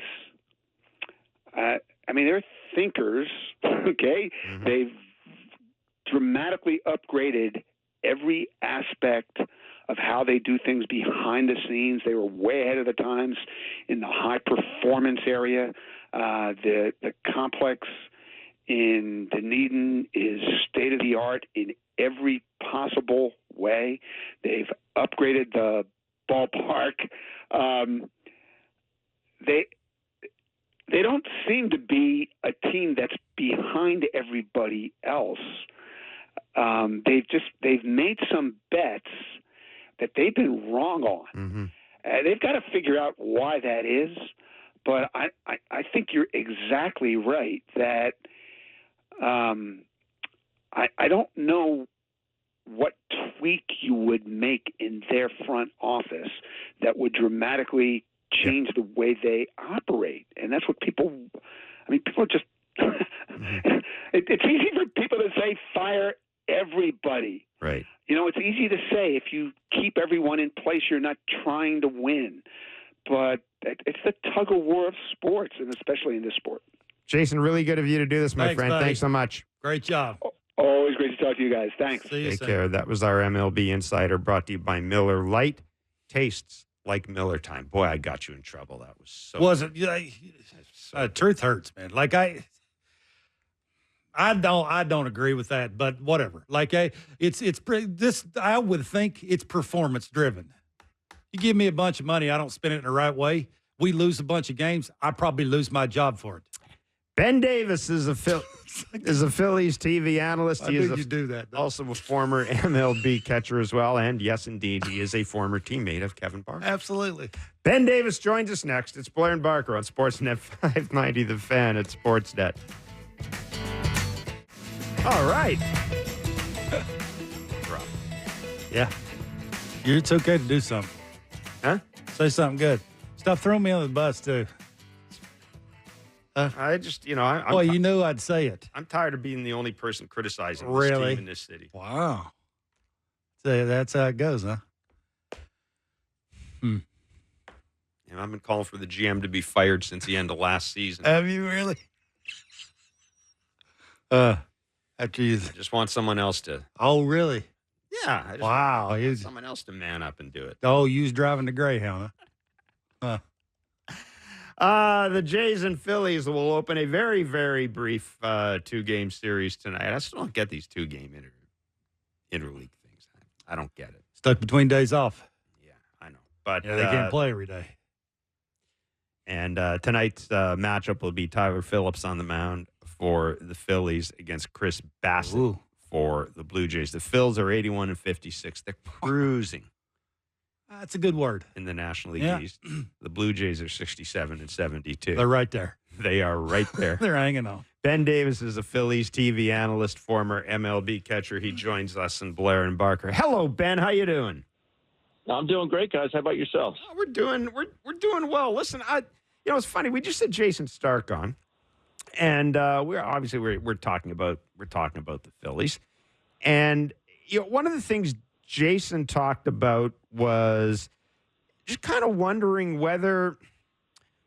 they're thinkers, okay? Mm-hmm. They've dramatically upgraded every aspect of how they do things behind the scenes. They were way ahead of the times in the high performance area. The complex in Dunedin is state-of-the-art in every possible way. They've upgraded the ballpark. They don't seem to be a team that's behind everybody else. They've made some bets that they've been wrong on. Mm-hmm. They've got to figure out why that is. But I think you're exactly right that I don't know what tweak you would make in their front office that would dramatically change the way they operate. And that's what people are just, it's easy for people to say fire everybody. Right. It's easy to say if you keep everyone in place, you're not trying to win. But it's the tug of war of sports, and especially in this sport. Jason, really good of you to do this, my friend. Buddy. Thanks so much. Great job. Always great to talk to you guys. Thanks. See you Take soon. care. That was our MLB Insider, brought to you by Miller Lite. Tastes like Miller time. Boy, I got you in trouble. That was so. Wasn't truth hurts, man. Like I don't agree with that, but whatever. Like I would think it's performance driven. You give me a bunch of money, I don't spend it in the right way. We lose a bunch of games, I probably lose my job for it. Ben Davis is a Phillies TV analyst. Also a former MLB catcher as well. And yes, indeed, he is a former teammate of Kevin Barger. Absolutely. Ben Davis joins us next. It's Blair and Barker on Sportsnet 590, The Fan at Sportsnet. All right. Yeah. It's okay to do something. Huh? Say something good. Stop throwing me on the bus, too. I just, well, you knew I'd say it. I'm tired of being the only person criticizing this team in this city. Wow. So that's how it goes, huh? And I've been calling for the GM to be fired since the end of last season. Have you really? After you just want someone else to. Oh, really? Yeah. I just want someone else to man up and do it. Oh, you was driving the Greyhound, huh? The Jays and Phillies will open a very, very brief 2-game series tonight. I still don't get these 2-game interleague things. I don't get it. Stuck between days off. Yeah, I know. But they can't play every day. And tonight's matchup will be Tyler Phillips on the mound for the Phillies against Chris Bassett for the Blue Jays. The Phils are 81-56. They're cruising. That's a good word. In the National League East. The Blue Jays are 67-72. They're right there. They are right there. They're hanging on. Ben Davis is a Phillies TV analyst, former MLB catcher. He joins us in Blair and Barker. Hello, Ben. How you doing? I'm doing great, guys. How about yourselves? Oh, we're doing well. Listen, it's funny. We just had Jayson Stark on, and we're talking about the Phillies, and one of the things Jayson talked about was just kind of wondering whether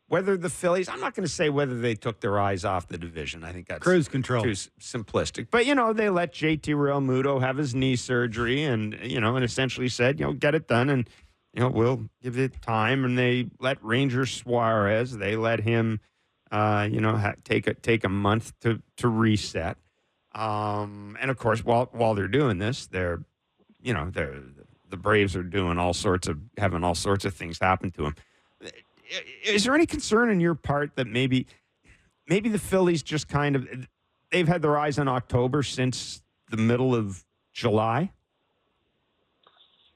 the Phillies, I'm not going to say whether they took their eyes off the division. I think that's cruise control. Too simplistic. But, they let JT Realmuto have his knee surgery and essentially said, get it done and, we'll give it time. And they let Ranger Suarez, they let him, take a month to reset. And, of course, while they're doing this, the Braves are having all sorts of things happen to them. Is there any concern on your part that maybe the Phillies just they've had their eyes on October since the middle of July?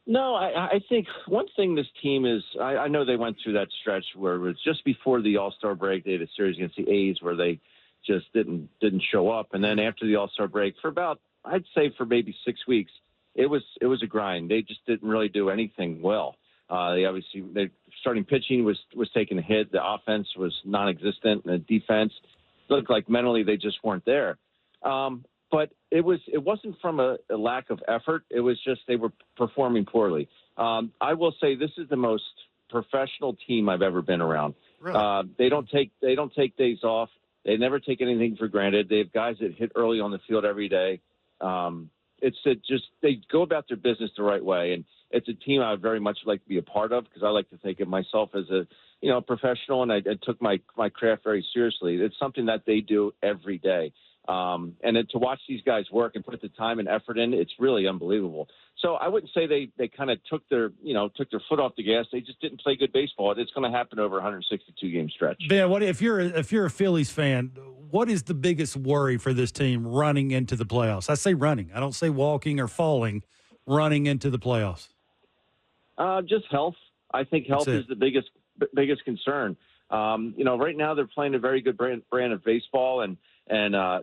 No, I think one thing this team is, I know they went through that stretch where it was just before the All-Star break. They had a series against the A's where they just didn't show up. And then after the All-Star break, for about, I'd say for maybe 6 weeks, it was a grind. They just didn't really do anything well. They starting pitching was taking a hit. The offense was non-existent, and the defense looked like mentally they just weren't there. But it wasn't from a lack of effort. It was just they were performing poorly. I will say this is the most professional team I've ever been around. Really? They don't take days off. They never take anything for granted. They have guys that hit early on the field every day. They go about their business the right way, and it's a team I would very much like to be a part of because I like to think of myself as a professional, and I took my craft very seriously. It's something that they do every day, and then to watch these guys work and put the time and effort in, it's really unbelievable. So I wouldn't say they kind of took their foot off the gas. They just didn't play good baseball. It's going to happen over a 162 game stretch. Ben, what if you're a Phillies fan? What is the biggest worry for this team running into the playoffs? I say running. I don't say walking or falling. Running into the playoffs. Just health. I think health is the biggest concern. Right now they're playing a very good brand of baseball, and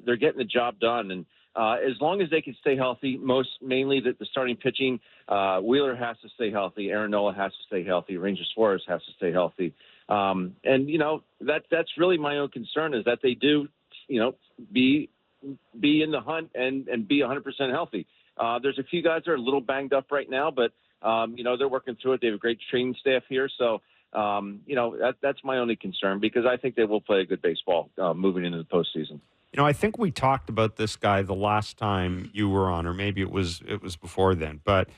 they're getting the job done. And as long as they can stay healthy, mainly the starting pitching, Wheeler has to stay healthy, Aaron Nola has to stay healthy, Ranger Suarez has to stay healthy. That's really my own concern is that they do, be in the hunt and be 100% healthy. There's a few guys that are a little banged up right now, but they're working through it. They have a great training staff here. So, that's my only concern because I think they will play a good baseball moving into the postseason. I think we talked about this guy the last time you were on, or maybe it was before then. But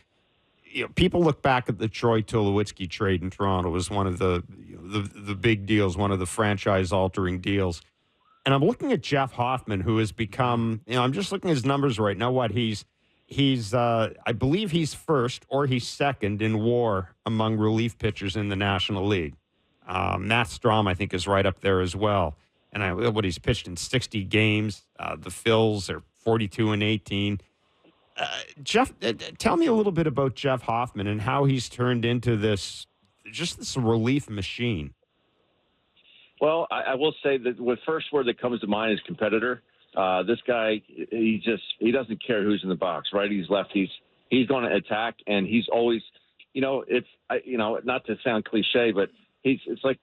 people look back at the Troy Tulowitzki trade in Toronto as one of the big deals, one of the franchise-altering deals. And I'm looking at Jeff Hoffman, who has become. I'm just looking at his numbers right now. He's I believe he's first or he's second in WAR among relief pitchers in the National League. Matt Strom, I think, is right up there as well. And he's pitched in 60 games. The Phils are 42-18. Jeff, tell me a little bit about Jeff Hoffman and how he's turned into this relief machine. Well, I will say that the first word that comes to mind is competitor. This guy, he doesn't care who's in the box, righties, lefties. He's going to attack, and he's always, not to sound cliche, but it's like,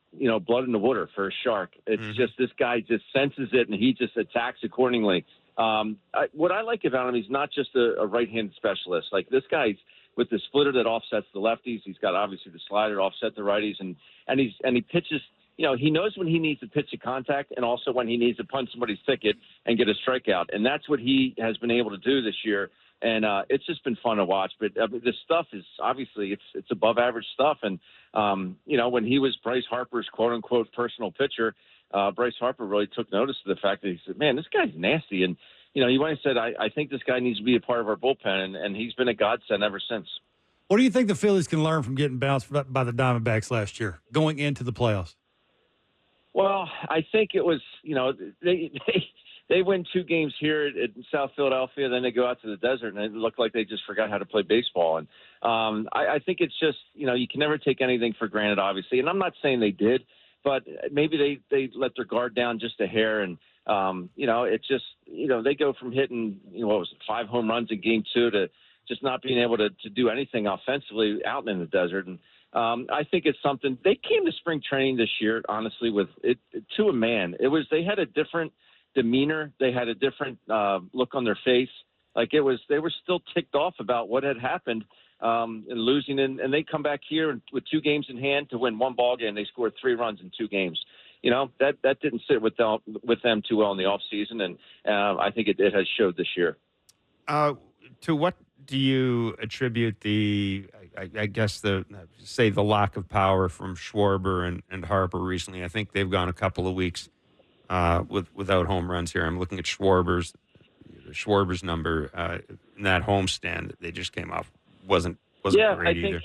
blood in the water for a shark. It's just this guy just senses it, and he just attacks accordingly. What I like about him, he's not just a right-handed specialist. Like this guy's with the splitter that offsets the lefties. He's got obviously the slider to offset the righties, and he pitches. He knows when he needs to pitch a contact and also when he needs to punch somebody's ticket and get a strikeout. And that's what he has been able to do this year. And it's just been fun to watch. But this stuff is obviously it's above average stuff. And, when he was Bryce Harper's quote unquote personal pitcher, Bryce Harper really took notice of the fact that he said, man, this guy's nasty. And, he went and said, I think this guy needs to be a part of our bullpen. And he's been a godsend ever since. What do you think the Phillies can learn from getting bounced by the Diamondbacks last year going into the playoffs? Well, I think it was, they win 2 games here in South Philadelphia, then they go out to the desert, and it looked like they just forgot how to play baseball. And I think it's just, you can never take anything for granted, obviously. And I'm not saying they did, but maybe they let their guard down just a hair. And, it's just, they go from hitting, 5 home runs in game 2 to just not being able to do anything offensively out in the desert. And I think it's something they came to spring training this year, honestly, with it to a man. They had a different demeanor. They had a different look on their face. Like they were still ticked off about what had happened and losing. And they come back here with 2 games in hand to win 1 ball game. They scored 3 runs in 2 games. That didn't sit with them too well in the offseason. And I think it has showed this year. To what do you attribute the lack of power from Schwarber and Harper recently? I think they've gone a couple of weeks without home runs here. I'm looking at Schwarber's number in that homestand that they just came off wasn't great either.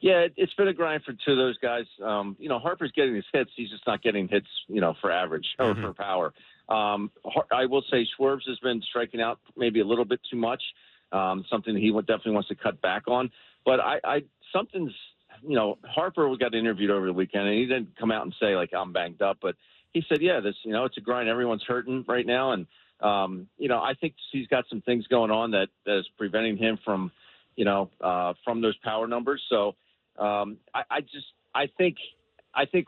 Yeah, it's been a grind for 2 of those guys. Harper's getting his hits. He's just not getting hits, for average or for power. I will say Schwarber has been striking out maybe a little bit too much, something he definitely wants to cut back on. But Harper got interviewed over the weekend, and he didn't come out and say, like, I'm banged up. But he said, yeah, it's a grind. Everyone's hurting right now. And, I think he's got some things going on that is preventing him from those power numbers. So I think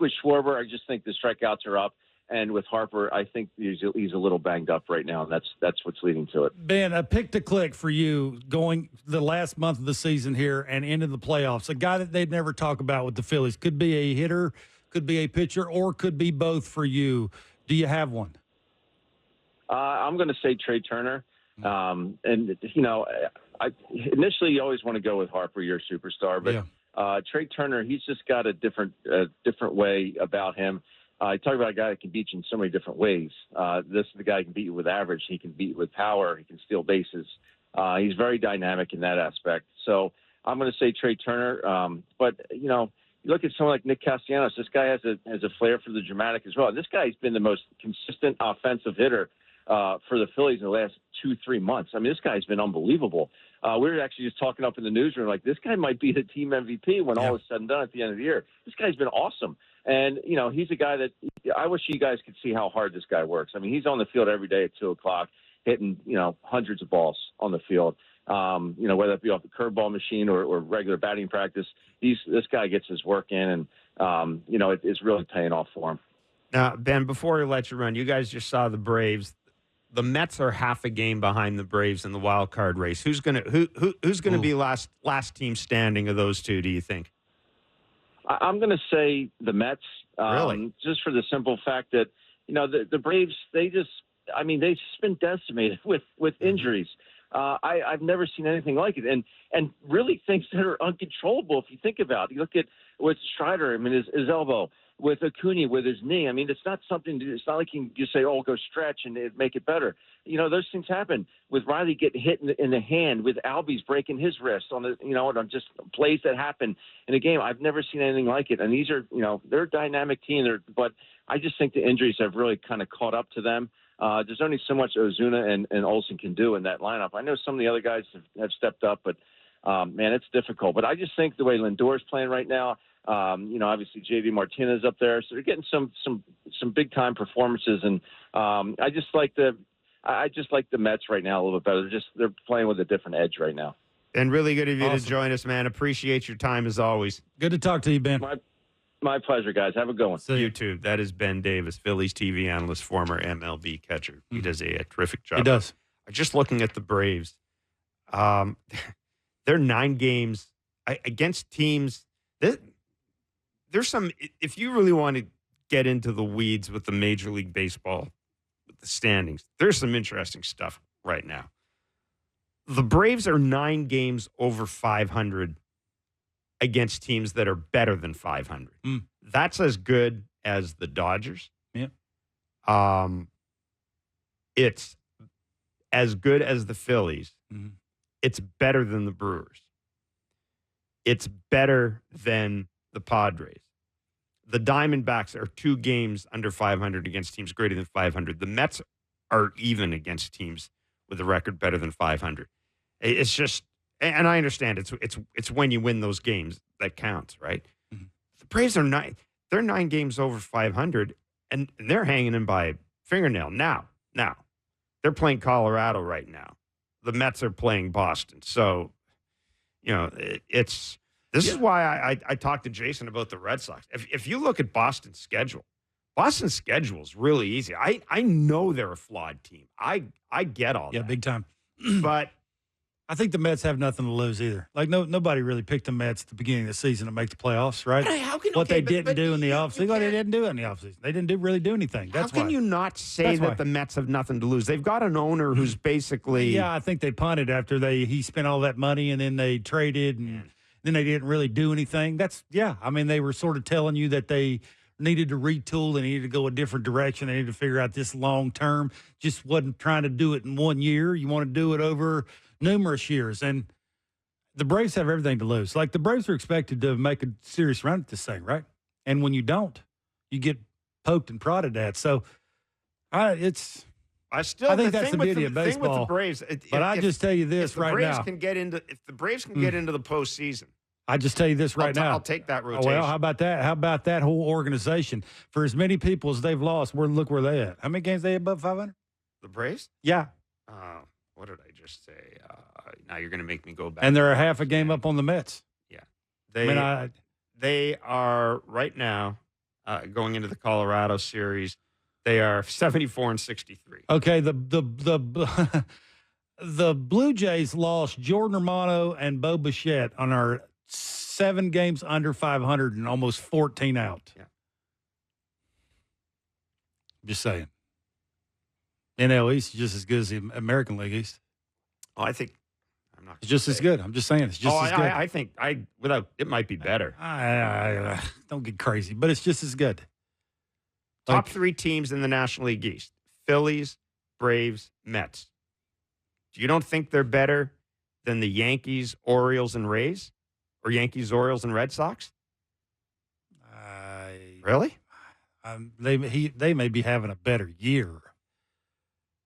with Schwarber, I just think the strikeouts are up. And with Harper, I think he's a little banged up right now, and that's what's leading to it. Ben, a pick to click for you going the last month of the season here and into the playoffs. A guy that they'd never talk about with the Phillies. Could be a hitter, could be a pitcher, or could be both for you. Do you have one? I'm going to say Trey Turner. Initially you always want to go with Harper, your superstar, but Trey Turner, he's just got a different way about him. I talk about a guy that can beat you in so many different ways. This is the guy who can beat you with average. He can beat you with power. He can steal bases. He's very dynamic in that aspect. So I'm going to say Trey Turner. But you look at someone like Nick Castellanos. This guy has a flair for the dramatic as well. This guy's been the most consistent offensive hitter for the Phillies in the last 2-3 months. I mean, this guy's been unbelievable. We were actually just talking up in the newsroom, like, this guy might be the team MVP when all is said and done at the end of the year. This guy's been awesome. And, he's a guy that I wish you guys could see how hard this guy works. I mean, he's on the field every day at 2 o'clock hitting, hundreds of balls on the field, whether it be off the curveball machine or regular batting practice. This guy gets his work in, and, it's really paying off for him. Now, Ben, before we let you run, you guys just saw the Braves. The Mets are half a game behind the Braves in the wild card race. Who's gonna be last team standing of those 2? Do you think? I'm going to say the Mets. Really? Just for the simple fact that the Braves, they've just been decimated with injuries. I've never seen anything like it, and really things that are uncontrollable if you think about it. You look at with Strider. I mean, his elbow. With Acuna, with his knee. I mean, it's not like you can just say, oh, go stretch and make it better. Those things happen. With Riley getting hit in the hand, with Albies breaking his wrist on on just plays that happen in a game. I've never seen anything like it. And these are, they're a dynamic team. But I just think the injuries have really kind of caught up to them. There's only so much Ozuna and Olsen can do in that lineup. I know some of the other guys have stepped up, but man, it's difficult. But I just think the way Lindor's playing right now, obviously J.D. Martinez up there, so they're getting some big time performances, and I just like the Mets right now a little bit better. They're playing with a different edge right now. And really good of you to join us, man. Appreciate your time as always. Good to talk to you, Ben. My pleasure, guys. Have a good one. You too. That is Ben Davis, Phillies TV analyst, former MLB catcher. He does a terrific job. He does. Just looking at the Braves, they're 9 games against teams that. There's some, if you really want to get into the weeds with the Major League Baseball, with the standings, there's some interesting stuff right now. The Braves are 9 games over 500 against teams that are better than 500. That's as good as the Dodgers. Yeah. It's as good as the Phillies. Mm-hmm. It's better than the Brewers. It's better than the Padres. The Diamondbacks are 2 games under 500 against teams greater than 500. The Mets are even against teams with a record better than 500. It's just, and I understand it's when you win those games that counts, right? Mm-hmm. The Braves are not. they're 9 games over 500, and they're hanging in by a fingernail. Now, they're playing Colorado right now. The Mets are playing Boston. So, this is why I talked to Jayson about the Red Sox. If you look at Boston's schedule is really easy. I know they're a flawed team. I get all that. Yeah, big time. But I think the Mets have nothing to lose either. Like nobody really picked the Mets at the beginning of the season to make the playoffs, right? They didn't do in the offseason. They didn't do in the offseason. They didn't really do anything. That's how can you not say that the Mets have nothing to lose? They've got an owner who's basically I think they punted after he spent all that money and then they traded and then they didn't really do anything. They were sort of telling you that they needed to retool. They needed to go a different direction. They needed to figure out this long term. Just wasn't trying to do it in 1 year. You want to do it over numerous years. And the Braves have everything to lose. Like, the Braves are expected to make a serious run at this thing, right? And when you don't, you get poked and prodded at. So I think that's the beauty of baseball. With the Braves, I just tell you this right now. If the Braves can get into the postseason, I just tell you this right now. I'll take that rotation. Well, how about that? How about that whole organization? For as many people as they've lost, look where they at. How many games they above 500? The Braves? Yeah. What did I just say? Now you're going to make me go back. And they're a half a game up on the Mets. Yeah. They are right now going into the Colorado series. They are 74-63. Okay, the Blue Jays lost Jordan Romano and Bo Bichette on our 7 games under 500 and almost 14 out. Yeah. Just saying. NL East is just as good as the American League East. Oh, I think I'm not. It's just as good. I'm just saying it's just as good. I think it might be better. I don't get crazy, but it's just as good. Top 3 teams in the National League East: Phillies, Braves, Mets. You don't think they're better than the Yankees, Orioles, and Rays, or Yankees, Orioles, and Red Sox? Really? They may be having a better year.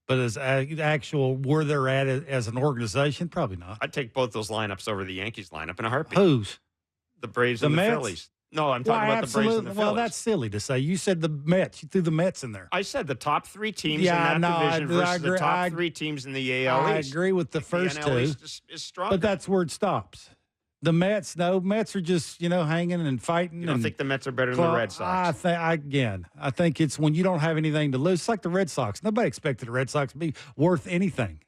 But as actual where they're at as an organization, probably not. I'd take both those lineups over the Yankees lineup in a heartbeat. Whose? The Braves and the Phillies. No, I'm talking about the Braves and the Phillies. Well, that's silly to say. You said the Mets. You threw the Mets in there. I said the top 3 teams in that division versus the top 3 teams in the AL East. I agree with the first the two. NL East is stronger. But that's where it stops. The Mets are just, hanging and fighting. You don't think the Mets are better than the Red Sox? I think it's when you don't have anything to lose. It's like the Red Sox. Nobody expected the Red Sox to be worth anything.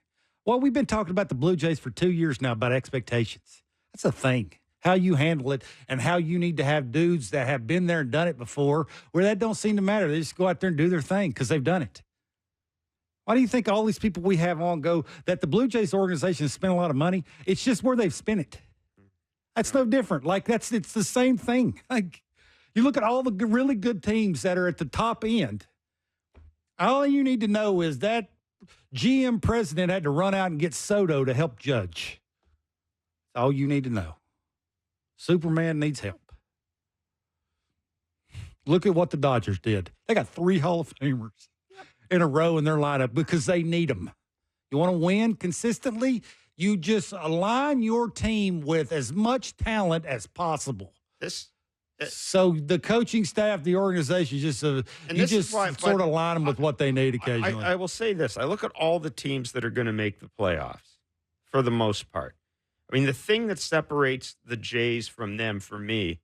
Well, we've been talking about the Blue Jays for 2 years now about expectations. That's a thing. How you handle it and how you need to have dudes that have been there and done it before where that don't seem to matter. They just go out there and do their thing because they've done it. Why do you think all these people we have on go that the Blue Jays organization has spent a lot of money? It's just where they've spent it. That's no different. It's the same thing. Like, you look at all the really good teams that are at the top end. All you need to know is that GM president had to run out and get Soto to help judge. That's all you need to know. Superman needs help. Look at what the Dodgers did. They got 3 Hall of Famers in a row in their lineup because they need them. You want to win consistently? You just align your team with as much talent as possible. So the coaching staff, the organization, sort of align them with what they need occasionally. I will say this. I look at all the teams that are going to make the playoffs for the most part. I mean, the thing that separates the Jays from them for me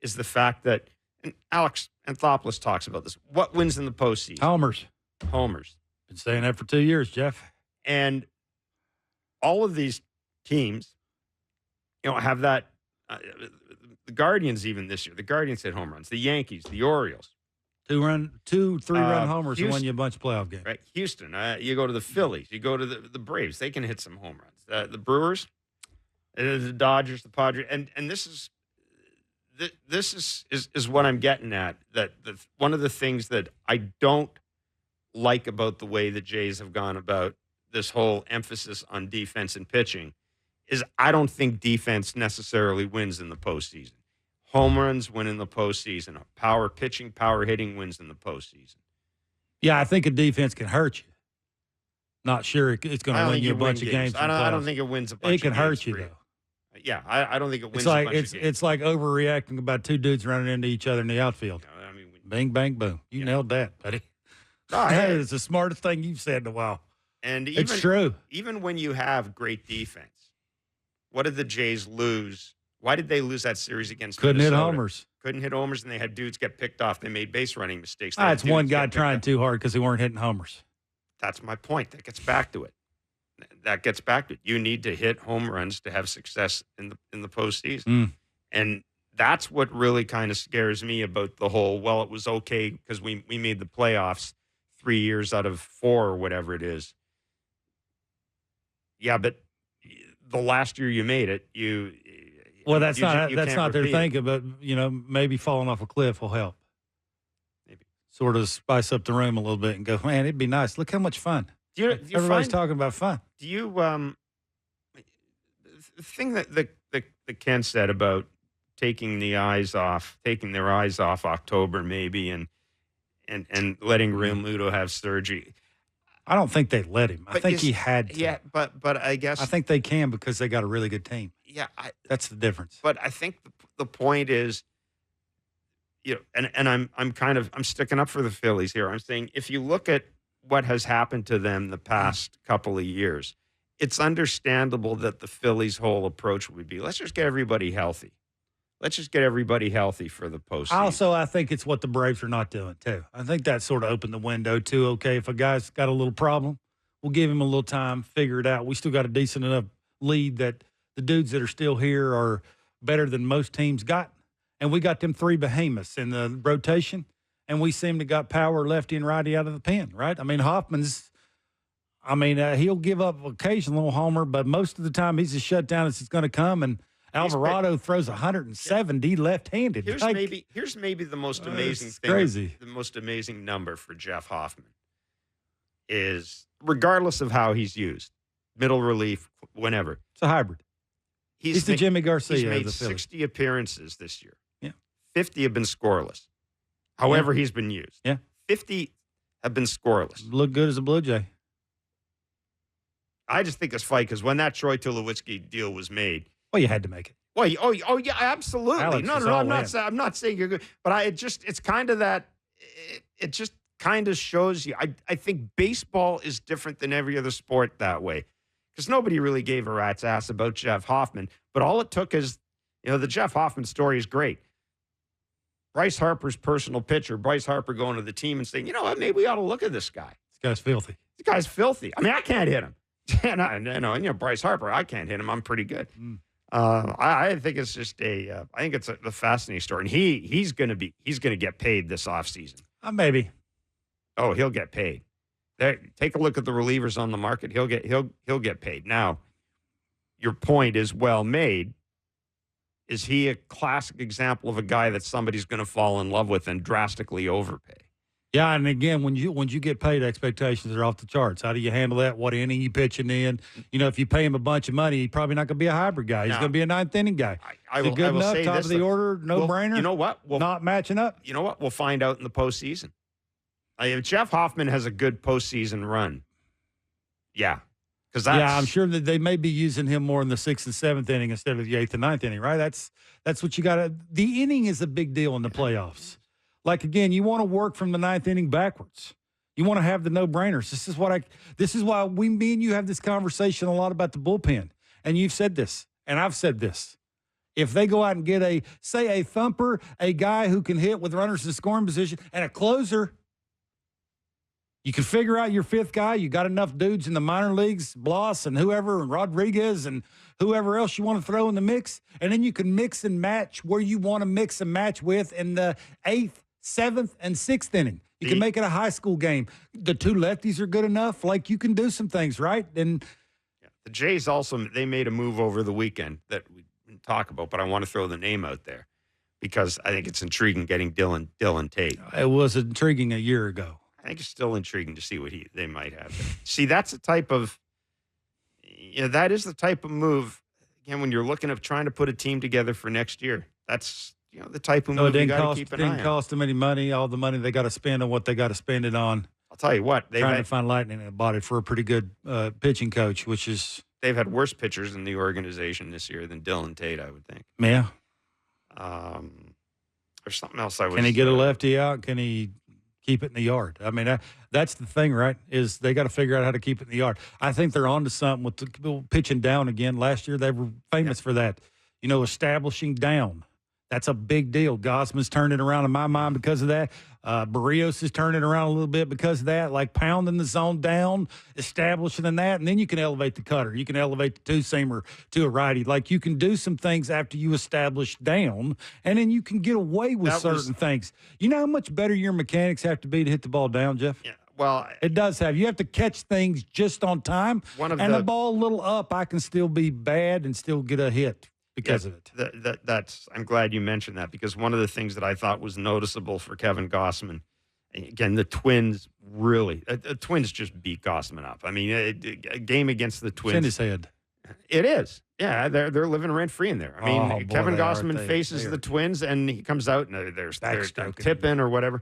is the fact that, and Alex Anthopoulos talks about this, what wins in the postseason? Homers. Been saying that for 2 years, Jeff. And all of these teams, have that. The Guardians even this year. The Guardians hit home runs. The Yankees, the Orioles. 3-run homers to win you a bunch of playoff games. Right. Houston, you go to the Phillies. You go to the Braves. They can hit some home runs. The Brewers, the Dodgers, the Padres. And this is what I'm getting at. That one of the things that I don't like about the way the Jays have gone about this whole emphasis on defense and pitching is I don't think defense necessarily wins in the postseason. Home runs win in the postseason. Power pitching, power hitting wins in the postseason. Yeah, I think a defense can hurt you. Not sure it's going to win you a bunch of games. I don't think it wins a bunch of games. It can hurt you, though. Yeah, I don't think it wins a bunch of games. It's like overreacting about 2 dudes running into each other in the outfield. Bing, bang, boom. You nailed that, buddy. Oh, That hey. is the smartest thing you've said in a while. And even, It's true. Even when you have great defense, what did the Jays lose? Why did they lose that series against Couldn't hit Minnesota? homers. Couldn't hit homers, and they had dudes get picked off. They made base running mistakes. It's one guy trying too hard because they weren't hitting homers. That's my point. That gets back to it. You need to hit home runs to have success in the postseason. And that's what really kind of scares me about the whole, well, it was okay because we made the playoffs 3 years out of 4 or whatever it is. Yeah, but the last year you made it, that's not their repeat it. thinking, but maybe falling off a cliff will help. Maybe. Sort of spice up the room a little bit and go, man, it'd be nice. Look how much fun. Everybody's talking about fun. Do you the thing that Ken said about taking their eyes off October maybe and letting Realmuto have surgery? I don't think they let him. I think he had to. Yeah, but I guess I think they can because they got a really good team. Yeah, that's the difference. But I think the point is, and I'm sticking up for the Phillies here. I'm saying if you look at what has happened to them the past couple of years, it's understandable that the Phillies' whole approach would be, let's just get everybody healthy. Let's just get everybody healthy for the postseason. I think it's what the Braves are not doing, too. I think that sort of opened the window, too. Okay, if a guy's got a little problem, we'll give him a little time, figure it out. We still got a decent enough lead that the dudes that are still here are better than most teams got. And we got them 3 behemoths in the rotation, and we seem to got power lefty and righty out of the pen, right? I mean, he'll give up occasional little homer, but most of the time he's as shut down as it's going to come, and Alvarado throws 170 left-handed. Here's maybe the most amazing thing. Crazy. The most amazing number for Jeff Hoffman is, regardless of how he's used, middle relief, whenever. It's a hybrid. He's the Jimmy Garcia. He's made of the Phillies. 60 appearances this year. Yeah. 50 have been scoreless. However, he's been used. Yeah. 50 have been scoreless. Look good as a Blue Jay. I just think it's funny because when that Troy Tulowitzki deal was made, well, you had to make it. Well, yeah, absolutely. Alex No, I'm not saying you're good, but it's kind of that. It just kind of shows you. I think baseball is different than every other sport that way, because nobody really gave a rat's ass about Jeff Hoffman. But all it took is, the Jeff Hoffman story is great. Bryce Harper's personal pitcher, Bryce Harper going to the team and saying, maybe we ought to look at this guy. This guy's filthy. This guy's filthy. I mean, I can't hit him. And Bryce Harper, I can't hit him. I'm pretty good. I think it's just a fascinating story, and he's going to get paid this offseason. Maybe. Oh, he'll get paid. Take a look at the relievers on the market. He'll get paid. Now, your point is well made. Is he a classic example of a guy that somebody's going to fall in love with and drastically overpay? Yeah, and again, when you get paid, expectations are off the charts. How do you handle that? What inning you pitching in? If you pay him a bunch of money, he's probably not going to be a hybrid guy. He's going to be a 9th inning guy. Is it good enough? Top of the order, no brainer. You know what? Not matching up. You know what? We'll find out in the postseason. If Jeff Hoffman has a good postseason run, I'm sure that they may be using him more in the 6th and 7th inning instead of the 8th and 9th inning, right? That's what you got to. The inning is a big deal in the playoffs. Like, again, you want to work from the 9th inning backwards. You want to have the no-brainers. This is why me and you have this conversation a lot about the bullpen. And you've said this, and I've said this. If they go out and get a thumper, a guy who can hit with runners in scoring position, and a closer, you can figure out your 5th guy. You got enough dudes in the minor leagues, Bloss and whoever, and Rodriguez and whoever else you want to throw in the mix. And then you can mix and match where you want to mix and match with in the 8th, 7th, and 6th inning. You can make it a high school game. The 2 lefties are good enough. Like, you can do some things, right? And the Jays also, they made a move over the weekend that we didn't talk about, but I want to throw the name out there because I think it's intriguing getting Dylan Tate. It was intriguing a year ago. I think it's still intriguing to see what they might have there. See, that's the type of that is the type of move, again, when you're looking at trying to put a team together for next year. That's the type of move you got to keep an eye on. It didn't cost them any money. All the money they got to spend on what they got to spend it on. I'll tell you what. Trying to find lightning in a body for a pretty good pitching coach, which is... They've had worse pitchers in the organization this year than Dylan Tate, I would think. Yeah. There's something else I was. Can he get a lefty out? Can he keep it in the yard? I mean, that's the thing, right? Is they got to figure out how to keep it in the yard. I think they're on to something with the pitching down again. Last year they were famous for that. Establishing down. That's a big deal. Gossman's turning around in my mind because of that. Barrios is turning around a little bit because of that, like pounding the zone down, establishing in that, and then you can elevate the cutter. You can elevate the two-seamer to a righty. Like you can do some things after you establish down, and then you can get away with certain things. You know how much better your mechanics have to be to hit the ball down, Jeff? Yeah. Well, it does have. You have to catch things just on time, and the ball a little up, I can still be bad and still get a hit. Because of it. I'm glad you mentioned that, because one of the things that I thought was noticeable for Kevin Gausman, again, the Twins really, the Twins just beat Gausman up. I mean, a game against the Twins. It's in his head. It is. Yeah, they're living rent free in there. I mean, Kevin Gausman faces the Twins and he comes out and they're tipping or whatever.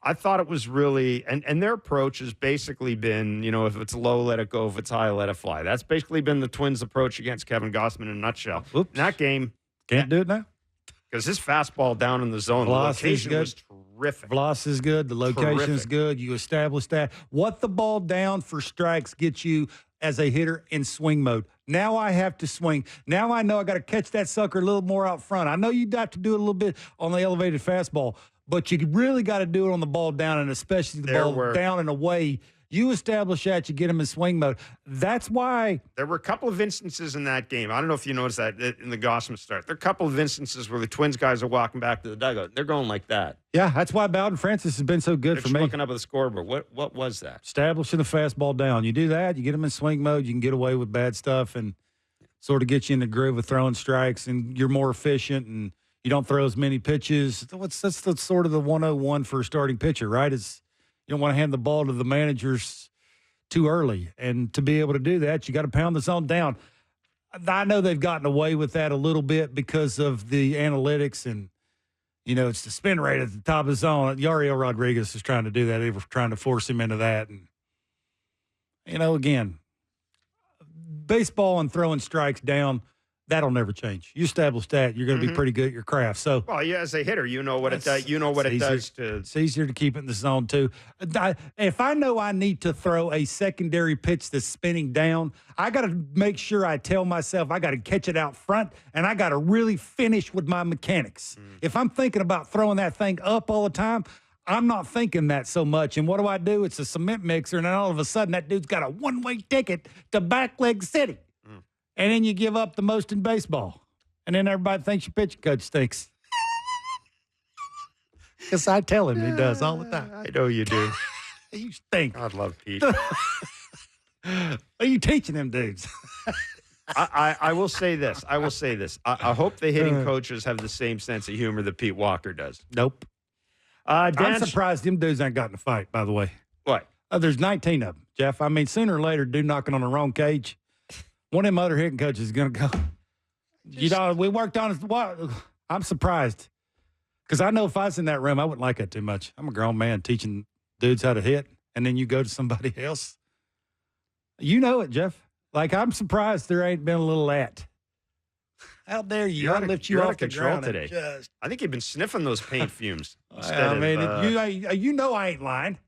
I thought it was really, and their approach has basically been, if it's low, let it go. If it's high, let it fly. That's basically been the Twins' approach against Kevin Gausman in a nutshell. Oops. In that game. Can't do it now? Because his fastball down in the zone, the location was terrific. Velocity is good. The location is good. You establish that. What the ball down for strikes gets you as a hitter in swing mode. Now I have to swing. Now I know I got to catch that sucker a little more out front. I know you'd have to do it a little bit on the elevated fastball, but you really got to do it on the ball down, and especially the ball down and away. You establish that, you get them in swing mode. That's why. There were a couple of instances in that game. I don't know if you noticed that in the Gausman start. There are a couple of instances where the Twins guys are walking back to the dugout. They're going like that. Yeah, that's why Bowden Francis has been so good for me. Looking up at the scoreboard. What was that? Establishing the fastball down. You do that, you get them in swing mode, you can get away with bad stuff and sort of get you in the groove of throwing strikes, and you're more efficient and you don't throw as many pitches. That's the sort of the 101 for a starting pitcher, right? You don't want to hand the ball to the managers too early. And to be able to do that, you got to pound the zone down. I know they've gotten away with that a little bit because of the analytics and, it's the spin rate at the top of the zone. Yariel Rodriguez is trying to do that. They were trying to force him into that. And, again, baseball and throwing strikes down, that'll never change. You establish that, you're going to be pretty good at your craft. So, well, yeah, as a hitter, you know what it does. You know what it does to. It's easier to keep it in the zone too. If I know I need to throw a secondary pitch that's spinning down, I got to make sure I tell myself I got to catch it out front, and I got to really finish with my mechanics. If I'm thinking about throwing that thing up all the time, I'm not thinking that so much. And what do? It's a cement mixer, and then all of a sudden that dude's got a one-way ticket to Backleg City. And then you give up the most in baseball. And then everybody thinks your pitching coach stinks. Because I tell him he does all the time. I know you do. You stink. God love Pete. What are you teaching them dudes? I will say this. I hope the hitting coaches have the same sense of humor that Pete Walker does. Nope. I'm surprised them dudes ain't gotten a fight, by the way. What? There's 19 of them, Jeff. I mean, sooner or later, dude knocking on the wrong cage. One of them other hitting coaches is going to go. We worked on it. I'm surprised. Because I know if I was in that room, I wouldn't like that too much. I'm a grown man teaching dudes how to hit, and then you go to somebody else. You know it, Jeff. Like, I'm surprised there ain't been a little that. How dare you? I lift you off the ground today. I think you've been sniffing those paint fumes. I mean, I ain't lying.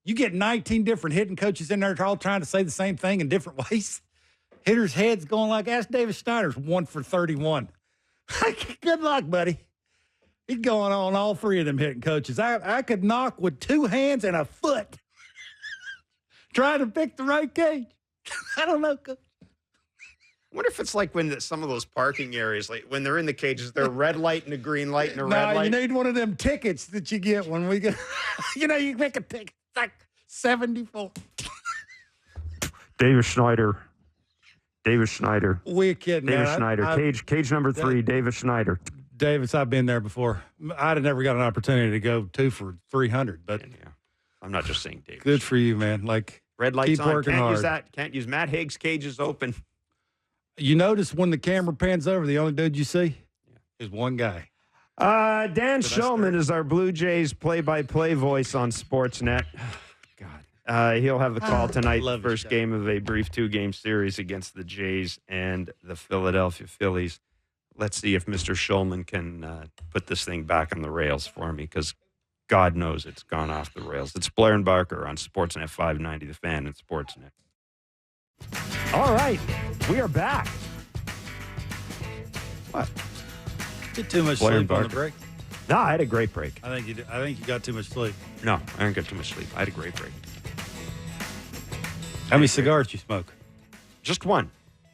You get 19 different hitting coaches in there all trying to say the same thing in different ways. Hitters' heads going like, ask David Snyder's 1 for 31. Good luck, buddy. He's going on all three of them hitting coaches. I could knock with 2 hands and a foot trying to pick the right cage. I don't know, Coach. I wonder if it's like when some of those parking areas, like when they're in the cages, they're a red light and a green light and a red light. You need one of them tickets that you get when we get, you pick a ticket. It's like 74. David Schneider. We're kidding. David Schneider. Cage number 3, David Schneider. Davis, I've been there before. I'd have never got an opportunity to go 2 for 300, but yeah. I'm not just saying Davis. Good for you, man. Like, red lights keep on. Working Can't hard. use that. Can't use Matt Haig's cages open. You notice when the camera pans over, the only dude you see is one guy. Dan Shulman is our Blue Jays play-by-play voice on Sportsnet. God. He'll have the call tonight, first game of a brief 2-game series against the Jays and the Philadelphia Phillies. let's see if Mr. Shulman can put this thing back on the rails for me, because God knows it's gone off the rails. It's Blair and Barker on Sportsnet 590, The Fan and Sportsnet. All right, we are back. What? Get too much Blair and sleep on the Barker. break. No, I had a great break. I think you got too much sleep. No, I didn't get too much sleep. I had a great break. How many cigars did you smoke? Just one.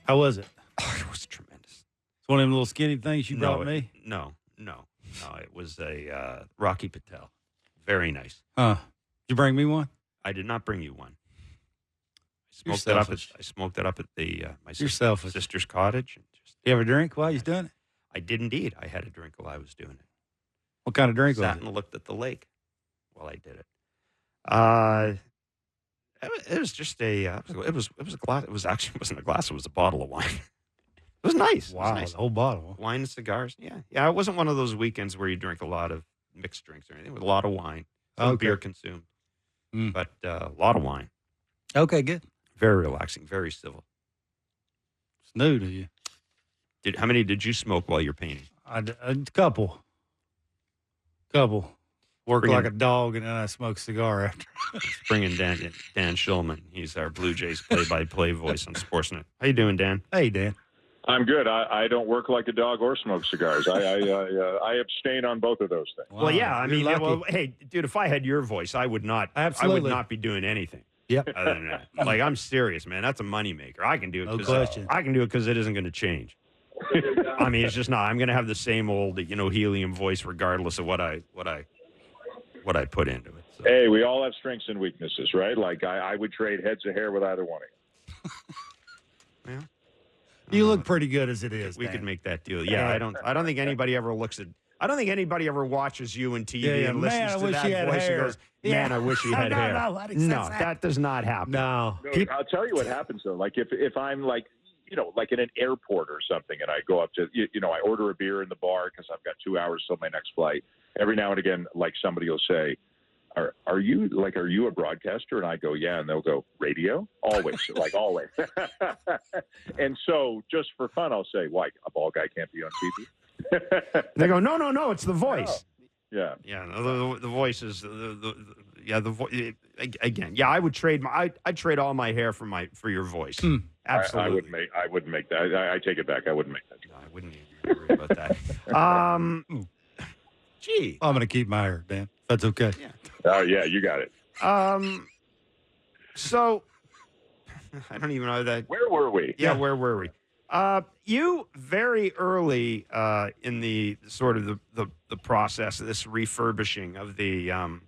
How was it? Oh, it was tremendous. It's one of them little skinny things you brought me? No. It was a Rocky Patel. Very nice. Huh. Did you bring me one? I did not bring you one. You're I smoked it up at the my sister's cottage. And just, You have a drink while you're doing it? I did indeed. I had a drink while I was doing it. What kind of drink was Sat it? and looked at the lake while I did it. It was just it was a glass. It wasn't a glass. It was a bottle of wine. It was nice. Wow, It was nice. the whole bottle. Wine and cigars. Yeah. It wasn't one of those weekends where you drink a lot of mixed drinks or anything. It was a lot of wine. Some Okay. beer consumed, Mm. but a lot of wine. Okay, good. Very relaxing. Very civil. It's new to you. How many did you smoke while you're painting? A couple. Work Bring like in- a dog, and then I smoke a cigar after. Let's bring in Dan Shulman. He's our Blue Jays play-by-play voice on Sportsnet. How you doing, Dan? Hey, Dan. I'm good. I don't work like a dog or smoke cigars. I abstain on both of those things. Wow, Well, yeah. I you're mean, lucky. hey, dude, if I had your voice, I would not. Absolutely. I would not be doing anything. Yep. Other than that, like, I'm serious, man. That's a moneymaker. I can do it. No 'cause, question. I can do it because it isn't going to change. I mean, it's just not. I'm going to have the same old, helium voice, regardless of what I put into it. So. Hey, we all have strengths and weaknesses, right? Like I would trade heads of hair with either one of you. Well, You look pretty good as it is. we Dan. could make that deal. Yeah, I don't think anybody ever looks at. I don't think anybody ever watches you on TV Yeah, and man, listens I to wish that you had voice hair. and goes, "Man, Yeah. I wish you had No, hair." no, that No, makes that does not happen. No. No, I'll tell you what happens though. Like if I'm like like in an airport or something, and I go up to I order a beer in the bar because I've got 2 hours till my next flight. Every now and again, like somebody will say, Are you a broadcaster? And I go, yeah. And they'll go, radio? Always, like always. And so just for fun, I'll say, why, a bald guy can't be on TV? They go, no, it's the voice. Yeah. Yeah, the voice is again. Yeah, I would trade I'd trade all my hair for your voice. Absolutely. I wouldn't make that. I take it back. I wouldn't make that. No, I wouldn't even worry about that. Gee. I'm going to keep my hair, Dan. That's okay. Yeah. Oh, yeah, you got it. So I don't even know that. Where were we? Yeah, where were we? You very early in the sort of the process of this refurbishing of the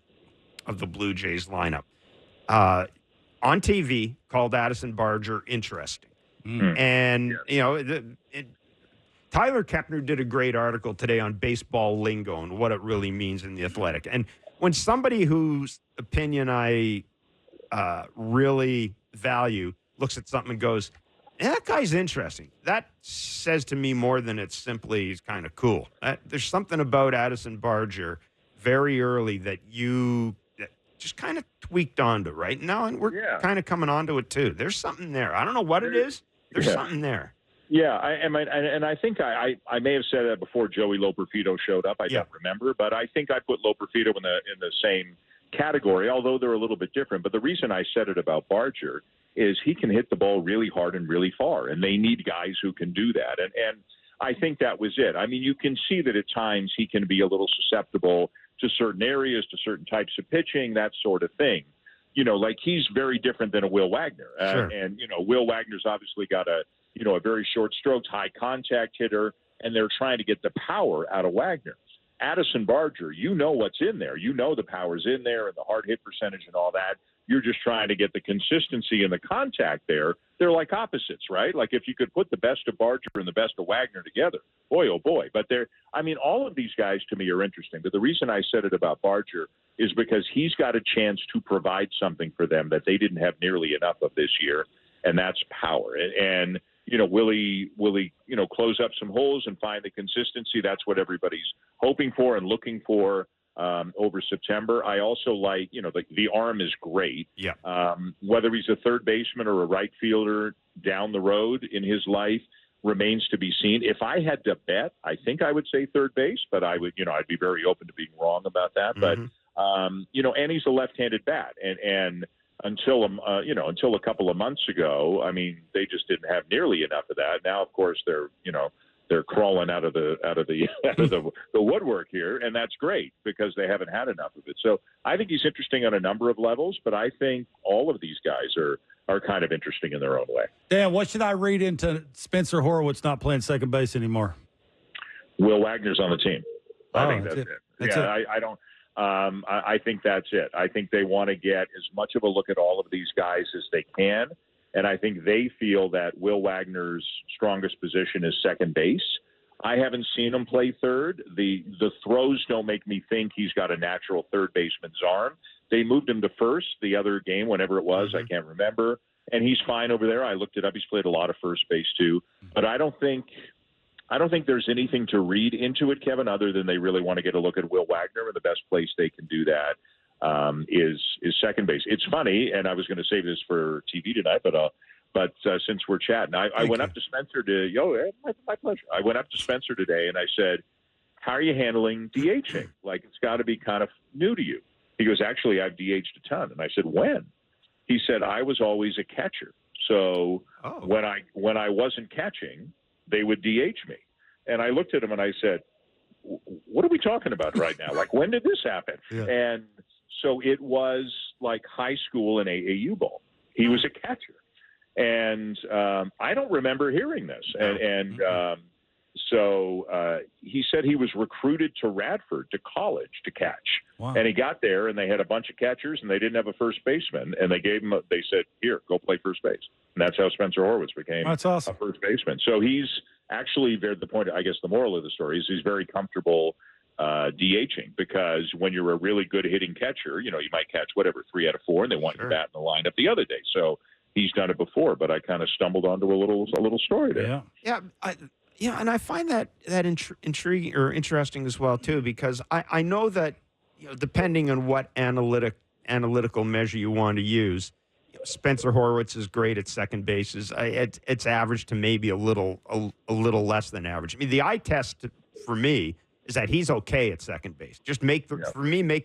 Blue Jays lineup on TV called Addison Barger interesting, and Tyler Kepner did a great article today on baseball lingo and what it really means in the Athletic. And when somebody whose opinion I really value looks at something and goes, that guy's interesting, that says to me more than it's simply he's kind of cool. There's something about Addison Barger very early that you just kind of tweaked onto right now, and we're kind of coming onto it too. There's something there. I don't know what it is. There's something there. Yeah, I think I may have said that before Joey Loperfido showed up. I don't remember, but I think I put Loperfido in the same category, although they're a little bit different. But the reason I said it about Barger is he can hit the ball really hard and really far, and they need guys who can do that. And I think that was it. I mean, you can see that at times he can be a little susceptible to certain areas, to certain types of pitching, that sort of thing. Like he's very different than a Will Wagner. Sure. And Will Wagner's obviously got a very short strokes, high contact hitter, and they're trying to get the power out of Wagner. Addison Barger, what's in there. The power's in there and the hard hit percentage and all that. You're just trying to get the consistency and the contact there. They're like opposites, right? Like if you could put the best of Barger and the best of Wagner together, boy, oh boy. But all of these guys to me are interesting. But the reason I said it about Barger is because he's got a chance to provide something for them that they didn't have nearly enough of this year, and that's power. And will he close up some holes and find the consistency? That's what everybody's hoping for and looking for over September. I also like, the arm is great. Yeah. Whether he's a third baseman or a right fielder down the road in his life, remains to be seen. If I had to bet, I think I would say third base, but I would, I'd be very open to being wrong about that. Mm-hmm. But, and he's a left-handed bat. And until a couple of months ago, I mean, they just didn't have nearly enough of that. Now, of course, they're crawling out of the woodwork here, and that's great because they haven't had enough of it. So I think he's interesting on a number of levels, but I think all of these guys are kind of interesting in their own way. Dan, what should I read into Spencer Horwitz not playing second base anymore? Will Wagner's on the team. I think that's it. That's yeah, it. I don't. I think that's it. I think they want to get as much of a look at all of these guys as they can. And I think they feel that Will Wagner's strongest position is second base. I haven't seen him play third. The throws don't make me think he's got a natural third baseman's arm. They moved him to first the other game, whenever it was. I can't remember. And he's fine over there. I looked it up. He's played a lot of first base too. But I don't think there's anything to read into it, Kevin, other than they really want to get a look at Will Wagner, and the best place they can do that is second base. It's funny, and I was going to save this for TV tonight, but since we're chatting, I went up to Spencer my pleasure. I went up to Spencer today, and I said, "How are you handling DHing? Like, it's got to be kind of new to you." He goes, "Actually, I've DH'd a ton." And I said, "When?" He said, "I was always a catcher. So when I wasn't catching, they would DH me." And I looked at him and I said, "What are we talking about right now? Like, when did this happen?" Yeah. And so it was like high school and AAU ball. He was a catcher. And I don't remember hearing this. So he said he was recruited to Radford, to college, to catch. Wow. And he got there, and they had a bunch of catchers, and they didn't have a first baseman. And they said, "Here, go play first base." And that's how Spencer Horwitz became That's awesome. a first baseman. So he's actually, the point, I guess the moral of the story is he's very comfortable DHing, because when you're a really good hitting catcher, you might catch 3 out of 4, and they want you bat in the lineup the other day. So he's done it before, but I kind of stumbled onto a little story there. Yeah. Yeah. And I find that intriguing or interesting as well too, because I know that depending on what analytical measure you want to use, Spencer Horwitz is great at second base. It's average to maybe a little less than average. I mean, the eye test for me is that he's okay at second base. Just make the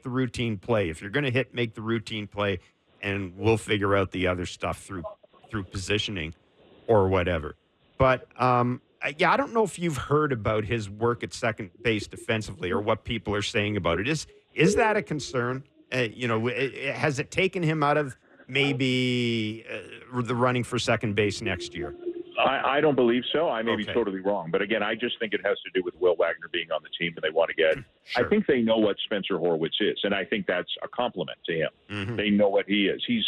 routine play. If you're going to hit, make the routine play, and we'll figure out the other stuff through positioning or whatever. But I don't know if you've heard about his work at second base defensively, or what people are saying about it. Is that a concern? Has it taken him out of maybe the running for second base next year? I don't believe so. I may be totally wrong. But again, I just think it has to do with Will Wagner being on the team, and they want to get Sure. I think they know what Spencer Horwitz is, and I think that's a compliment to him. Mm-hmm. They know what he is. He's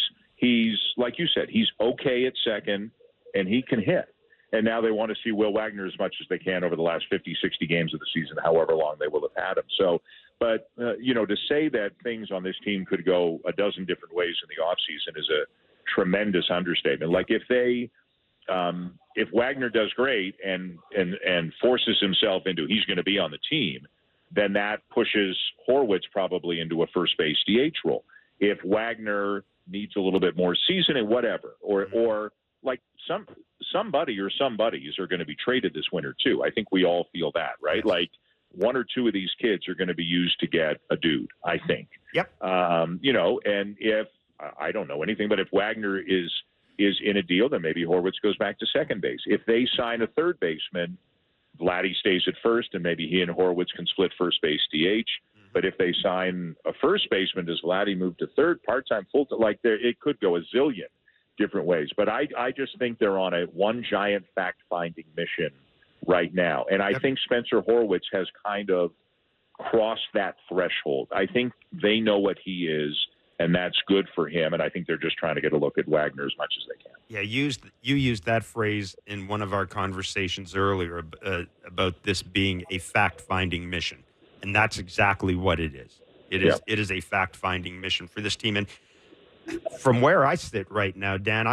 like you said, he's okay at second, and he can hit. And now they want to see Will Wagner as much as they can over the last 50, 60 games of the season, however long they will have had him. So, but, to say that things on this team could go a dozen different ways in the offseason is a tremendous understatement. Like, if Wagner does great and forces himself into he's going to be on the team, then that pushes Horwitz probably into a first base DH role. If Wagner needs a little bit more seasoning, whatever, or like somebody or somebodies are going to be traded this winter too. I think we all feel that, right? Yes. Like, one or two of these kids are going to be used to get a dude, I think. Yep. And if I don't know anything, but if Wagner is in a deal, then maybe Horwitz goes back to second base. If they sign a third baseman, Vladdy stays at first, and maybe he and Horwitz can split first base DH. But if they sign a first baseman, does Vladdy move to third, part-time, full-time? Like, it could go a zillion different ways. But I just think they're on one giant fact-finding mission right now. And I think Spencer Horwitz has kind of crossed that threshold. I think they know what he is, and that's good for him. And I think they're just trying to get a look at Wagner as much as they can. Yeah, you used that phrase in one of our conversations earlier about this being a fact-finding mission, and that's exactly what it is. It is a fact-finding mission for this team. And from where I sit right now, Dan,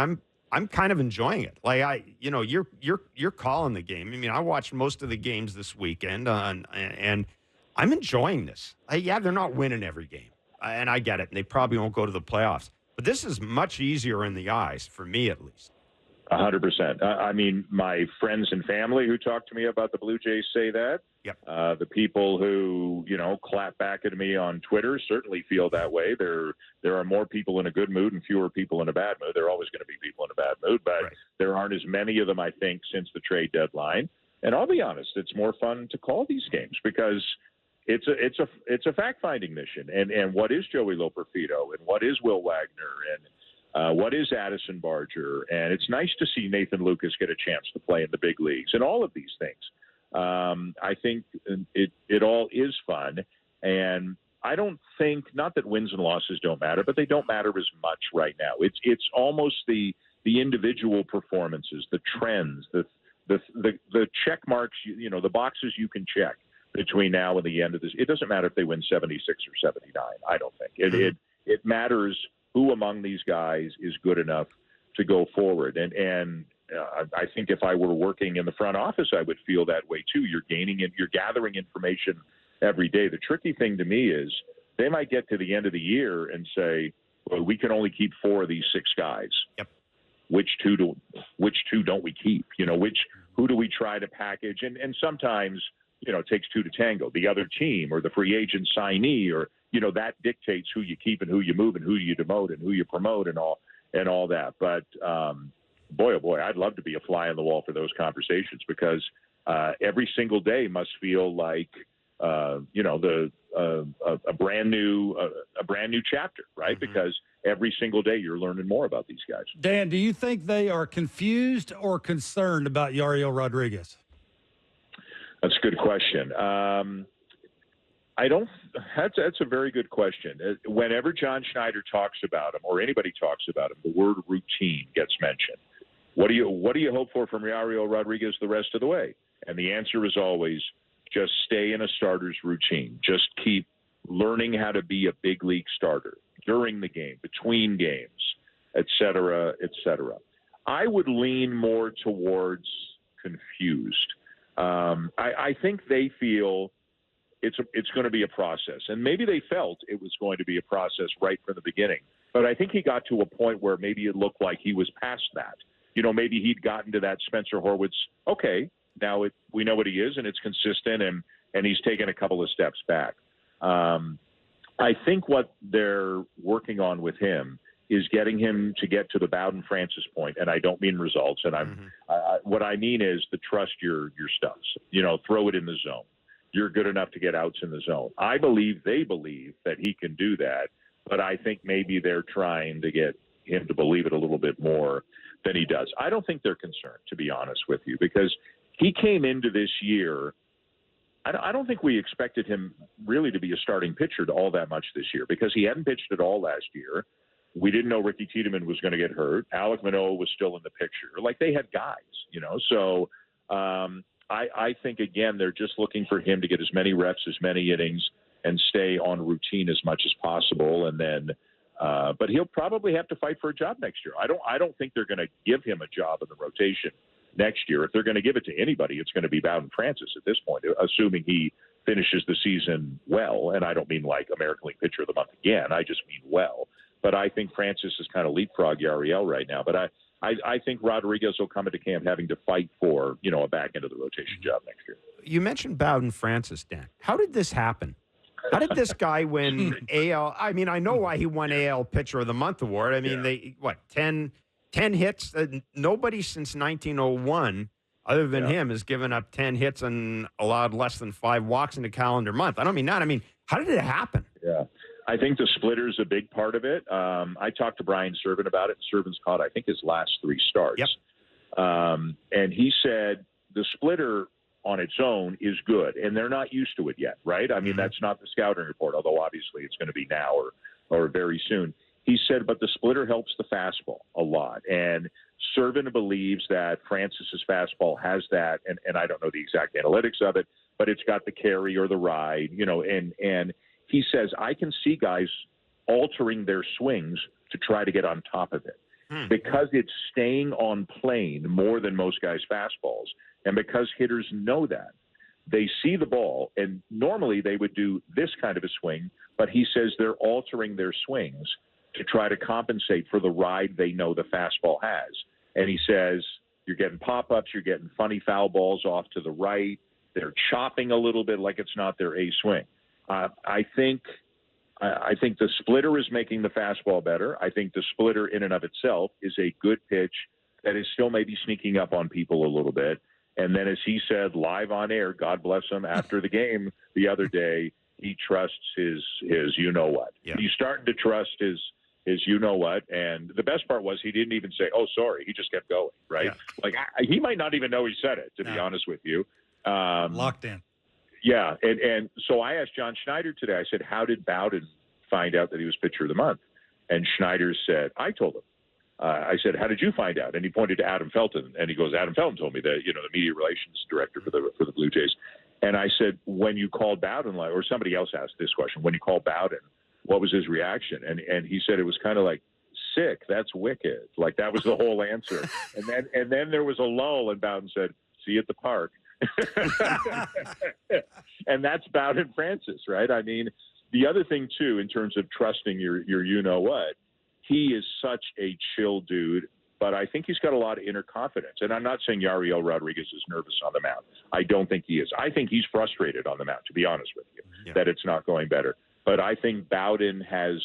I'm kind of enjoying it. Like, you're calling the game. I mean, I watched most of the games this weekend, and I'm enjoying this. They're not winning every game, and I get it. And they probably won't go to the playoffs. But this is much easier in the eyes, for me at least. 100%. I mean, my friends and family who talk to me about the Blue Jays say that. Yep. The people who, clap back at me on Twitter certainly feel that way. There are more people in a good mood and fewer people in a bad mood. There are always going to be people in a bad mood, but right. There aren't as many of them, I think, since the trade deadline. And I'll be honest, it's more fun to call these games because it's a fact-finding mission. And what is Joey Loperfido and what is Will Wagner and what is Addison Barger? And it's nice to see Nathan Lucas get a chance to play in the big leagues and all of these things. I think it all is fun. And I don't think, not that wins and losses don't matter, but they don't matter as much right now. It's almost the individual performances, the trends, the check marks, the boxes you can check between now and the end of this. It doesn't matter if they win 76 or 79. I don't think it matters who among these guys is good enough to go forward. And I think if I were working in the front office, I would feel that way too. You're gathering information every day. The tricky thing to me is they might get to the end of the year and say, well, we can only keep 4 of these 6 guys. Yep. Which two don't we keep? Who do we try to package? And sometimes, it takes 2 to tango. The other team or the free agent signee or, that dictates who you keep and who you move and who you demote and who you promote and all that. But boy, oh boy, I'd love to be a fly on the wall for those conversations because every single day must feel like a brand new chapter, right? Mm-hmm. Because every single day you're learning more about these guys. Dan, do you think they are confused or concerned about Yariel Rodriguez? That's a good question. That's a very good question. Whenever John Schneider talks about him or anybody talks about him, the word routine gets mentioned. What do you hope for from Yariel Rodriguez the rest of the way? And the answer is always just stay in a starter's routine. Just keep learning how to be a big league starter during the game, between games, et cetera, et cetera. I would lean more towards confused. I think they feel it's going to be a process, and maybe they felt it was going to be a process right from the beginning. But I think he got to a point where maybe it looked like he was past that. Maybe he'd gotten to that Spencer Horwitz. Okay, now we know what he is, and it's consistent, and he's taken a couple of steps back. I think what they're working on with him is getting him to get to the Bowden Francis point, and I don't mean results. And what I mean is to trust your stuff. Throw it in the zone. You're good enough to get outs in the zone. I believe they believe that he can do that, but I think maybe they're trying to get him to believe it a little bit more than he does. I don't think they're concerned, to be honest with you, because he came into this year. I don't think we expected him really to be a starting pitcher all that much this year because he hadn't pitched at all last year. We didn't know Ricky Tiedemann was going to get hurt. Alek Manoah was still in the picture. Like they had guys, So I think, again, they're just looking for him to get as many reps, as many innings, and stay on routine as much as possible. And then, but he'll probably have to fight for a job next year. I don't think they're going to give him a job in the rotation next year. If they're going to give it to anybody, it's going to be Bowden Francis at this point, assuming he finishes the season well. And I don't mean like American League Pitcher of the Month again. I just mean well. But I think Francis is kind of leapfrog Yariel right now. But I think Rodriguez will come into camp having to fight for, a back end of the rotation job next year. You mentioned Bowden Francis, Dan. How did this happen? How did this guy win AL? I mean, I know why he won AL Pitcher of the Month award. I mean, 10 hits? Nobody since 1901, other than him, has given up 10 hits and allowed less than 5 walks in a calendar month. I don't mean that. I mean, how did it happen? Yeah. I think the splitter is a big part of it. I talked to Brian Servin about it. Servin's caught, I think, his last 3 starts. Yep. And he said the splitter on its own is good, and they're not used to it yet, right? I mean, that's not the scouting report, although obviously it's going to be now or very soon. He said, but the splitter helps the fastball a lot. And Servin believes that Francis's fastball has that, and I don't know the exact analytics of it, but it's got the carry or the ride, and he says, I can see guys altering their swings to try to get on top of it because it's staying on plane more than most guys' fastballs. And because hitters know that, they see the ball, and normally they would do this kind of a swing, but he says they're altering their swings to try to compensate for the ride they know the fastball has. And he says, you're getting pop-ups, you're getting funny foul balls off to the right. They're chopping a little bit like it's not their A swing. I think the splitter is making the fastball better. I think the splitter in and of itself is a good pitch that is still maybe sneaking up on people a little bit. And then, as he said live on air, God bless him, after the game the other day, he trusts his you-know-what. Yeah. He's starting to trust his you-know-what. And the best part was he didn't even say, oh, sorry. He just kept going, right? Yeah. Like, he might not even know he said it, to be honest with you. Locked in. Yeah, and so I asked John Schneider today, I said, how did Bowden find out that he was pitcher of the month? And Schneider said, I told him. I said, how did you find out? And he pointed to Adam Felton, and he goes, Adam Felton told me that, the media relations director for the Blue Jays. And I said, when you called Bowden, or somebody else asked this question, when you called Bowden, what was his reaction? And he said it was kind of like, sick, that's wicked. Like, that was the whole answer. And then there was a lull, and Bowden said, see you at the park. And that's Bowden Francis, right? I mean, the other thing, too, in terms of trusting your you-know-what, he is such a chill dude, but I think he's got a lot of inner confidence. And I'm not saying Yariel Rodriguez is nervous on the mound. I don't think he is. I think he's frustrated on the mound, to be honest with you, that it's not going better. But I think Bowden has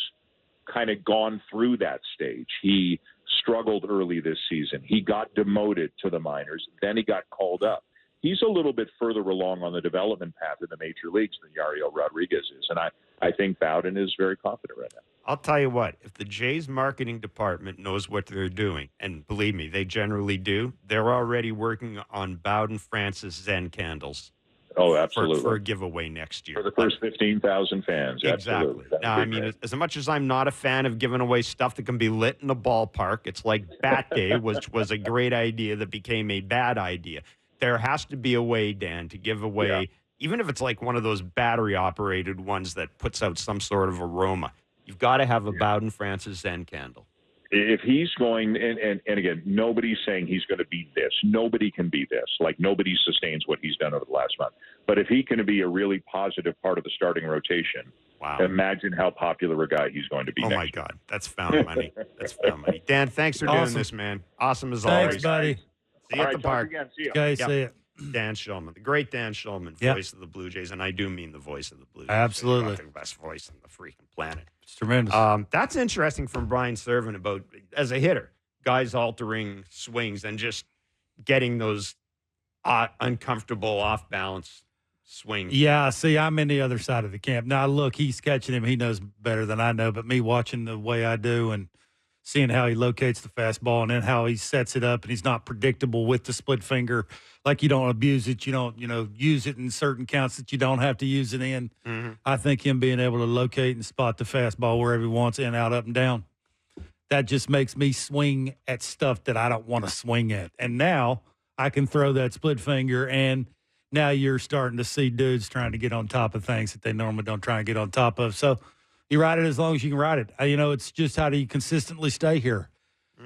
kind of gone through that stage. He struggled early this season. He got demoted to the minors. Then he got called up. He's a little bit further along on the development path in the major leagues than Yariel Rodriguez is. And I think Bowden is very confident right now. I'll tell you what, if the Jays marketing department knows what they're doing, and believe me, they generally do, they're already working on Bowden Francis Zen candles. Oh, absolutely. For a giveaway next year. For the first 15,000 fans. Exactly. Now, I mean, as much as I'm not a fan of giving away stuff that can be lit in a ballpark, it's like Bat Day, which was a great idea that became a bad idea. There has to be a way, Dan, to give away, even if it's like one of those battery-operated ones that puts out some sort of aroma. You've got to have a Bowden Francis Zen candle. If he's going, and again, nobody's saying he's going to be this. Nobody can be this. Like, nobody sustains what he's done over the last month. But if he can be a really positive part of the starting rotation, imagine how popular a guy he's going to be. Oh, my God. That's found money. That's found money. Dan, thanks for doing this, man. Awesome as always. Thanks, buddy. See you at the park. Again. See you. Okay, see ya. Dan Shulman, the great Dan Shulman, voice of the Blue Jays, and I do mean the voice of the Blue Jays. Absolutely. The best voice on the freaking planet. It's tremendous. That's interesting from Brian Servant about, as a hitter, guys altering swings and just getting those uncomfortable, off-balance swings. Yeah, see, I'm in the other side of the camp. Now, look, he's catching him. He knows better than I know, but me watching the way I do and seeing how he locates the fastball and then how he sets it up, and he's not predictable with the split finger. Like, you don't abuse it. You don't, use it in certain counts that you don't have to use it in. Mm-hmm. I think him being able to locate and spot the fastball wherever he wants, in, out, up, and down, that just makes me swing at stuff that I don't want to swing at. And now I can throw that split finger, and now you're starting to see dudes trying to get on top of things that they normally don't try and get on top of. So you ride it as long as you can ride it. It's just how do you consistently stay here?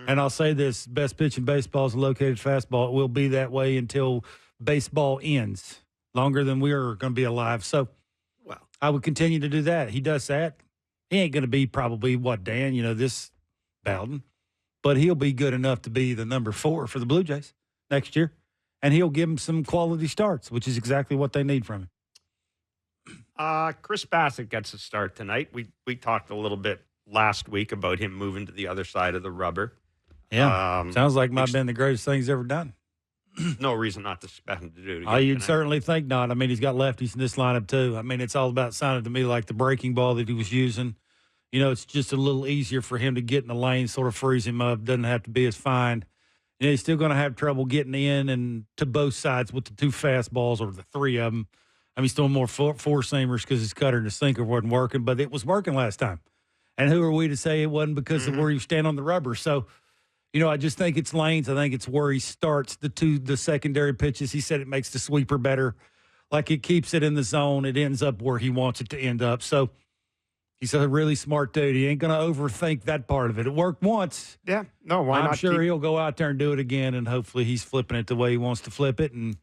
And I'll say this, best pitch in baseball is a located fastball. It will be that way until baseball ends, longer than we are going to be alive. So I would continue to do that. He does that. He ain't going to be probably, Dan, this Bowden. But he'll be good enough to be the number 4 for the Blue Jays next year. And he'll give them some quality starts, which is exactly what they need from him. Chris Bassett gets a start tonight. We talked a little bit last week about him moving to the other side of the rubber. Yeah, sounds like might have been the greatest thing he's ever done. No reason not to expect him to do it again. Oh, you'd certainly think not. I mean, he's got lefties in this lineup too. I mean, it's all about sounding to me like the breaking ball that he was using. It's just a little easier for him to get in the lane, sort of freeze him up. Doesn't have to be as fine. He's still going to have trouble getting in and to both sides with the 2 fastballs or the 3 of them. I mean, he's throwing more four-seamers because his cutter and his sinker wasn't working, but it was working last time. And who are we to say it wasn't because of where you stand on the rubber? So, I just think it's lanes. I think it's where he starts the secondary pitches. He said it makes the sweeper better. Like, it keeps it in the zone. It ends up where he wants it to end up. So he's a really smart dude. He ain't going to overthink that part of it. It worked once. Yeah. No, why not? I'm sure he'll go out there and do it again, and hopefully he's flipping it the way he wants to flip it. And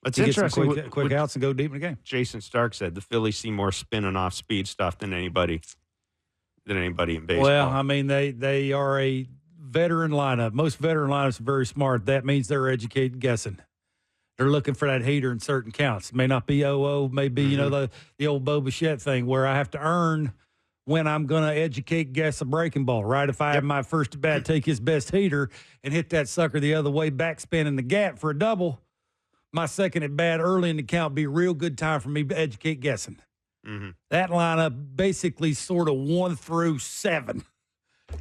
it's get interesting. Some quick outs and go deep in the game. Jayson Stark said the Phillies see more spin and off-speed stuff than anybody in baseball. Well, I mean, they are a veteran lineup. Most veteran lineups are very smart. That means they're educated guessing. They're looking for that heater in certain counts. It may not be 0-0, maybe, the old Bo Bichette thing where I have to earn when I'm going to educate guess a breaking ball, right? If I have my first at bat, take his best heater and hit that sucker the other way, backspin in the gap for a double, my second at bat early in the count be a real good time for me to educate guessing. Mm-hmm. That lineup, basically sort of 1 through 7,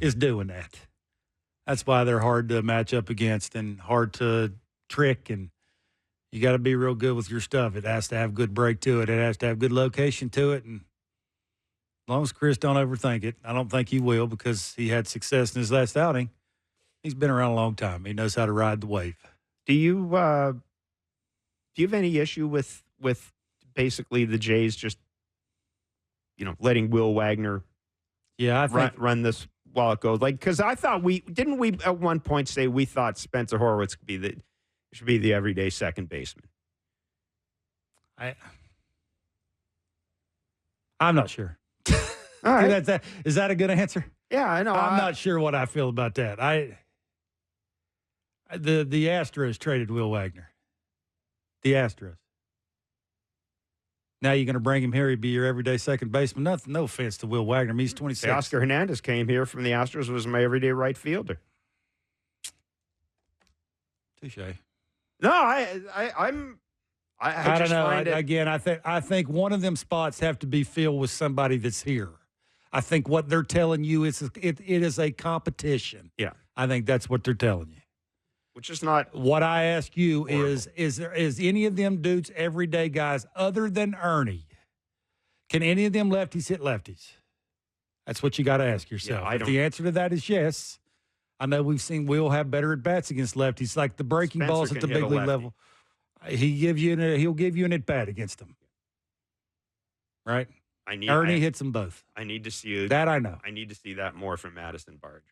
is doing that. That's why they're hard to match up against and hard to trick, and you got to be real good with your stuff. It has to have good break to it. It has to have good location to it, and as long as Chris don't overthink it, I don't think he will because he had success in his last outing. He's been around a long time. He knows how to ride the wave. Do you have any issue with basically the Jays just letting Will Wagner run this while it goes? Like, because I thought we at one point say we thought Spencer Horwitz should be the everyday second baseman. I'm not sure. All right. Is that a good answer? Yeah, I know. I'm not sure what I feel about that. The Astros traded Will Wagner. The Astros. Now you're going to bring him here. He'd be your everyday second baseman. No offense to Will Wagner. He's 26. Oscar Hernandez came here from the Astros, was my everyday right fielder. Touche. No, I don't know. Again, I think one of them spots have to be filled with somebody that's here. I think what they're telling you is it is a competition. Yeah. I think that's what they're telling you. Which is not what I ask you horrible. is any of them dudes everyday guys other than Ernie? Can any of them lefties hit lefties? That's what you got to ask yourself. Yeah, if the answer to that is yes, I know we've seen Will have better at bats against lefties, like the breaking Spencer balls at the can hit big a league lefty. level. He'll give you an at bat against them, right? Ernie hits them both. I need to see that. I know. I need to see that more from Madison Barger.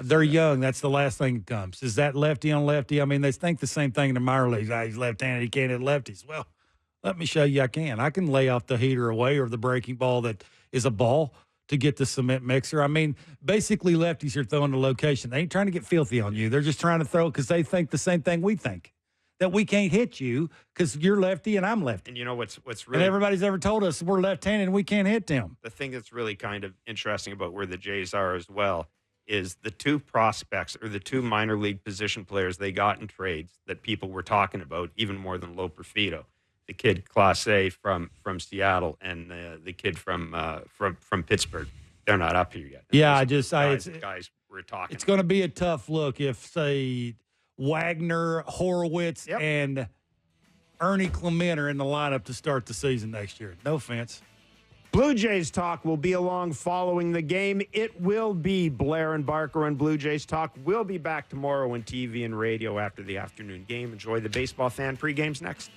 They're young. That's the last thing that comes. Is that lefty on lefty? I mean, they think the same thing in the minor leagues. He's left-handed. He can't hit lefties. Well, let me show you I can. I can lay off the heater away or the breaking ball that is a ball to get the cement mixer. I mean, basically lefties are throwing the location. They ain't trying to get filthy on you. They're just trying to throw because they think the same thing we think. That we can't hit you because you're lefty and I'm lefty. And you know what's really... And everybody's ever told us we're left-handed and we can't hit them. The thing that's really kind of interesting about where the Jays are as well is the two prospects or the two minor league position players they got in trades that people were talking about even more than Loper Fido. The kid Class A from Seattle and the kid from Pittsburgh. They're not up here yet. Yeah, guys we're talking. It's going to be a tough look if, say, Wagner, Horwitz, and Ernie Clement are in the lineup to start the season next year. No offense. Blue Jays Talk will be along following the game. It will be Blair and Barker and Blue Jays Talk. We'll be back tomorrow on TV and radio after the afternoon game. Enjoy the baseball fan pregames next.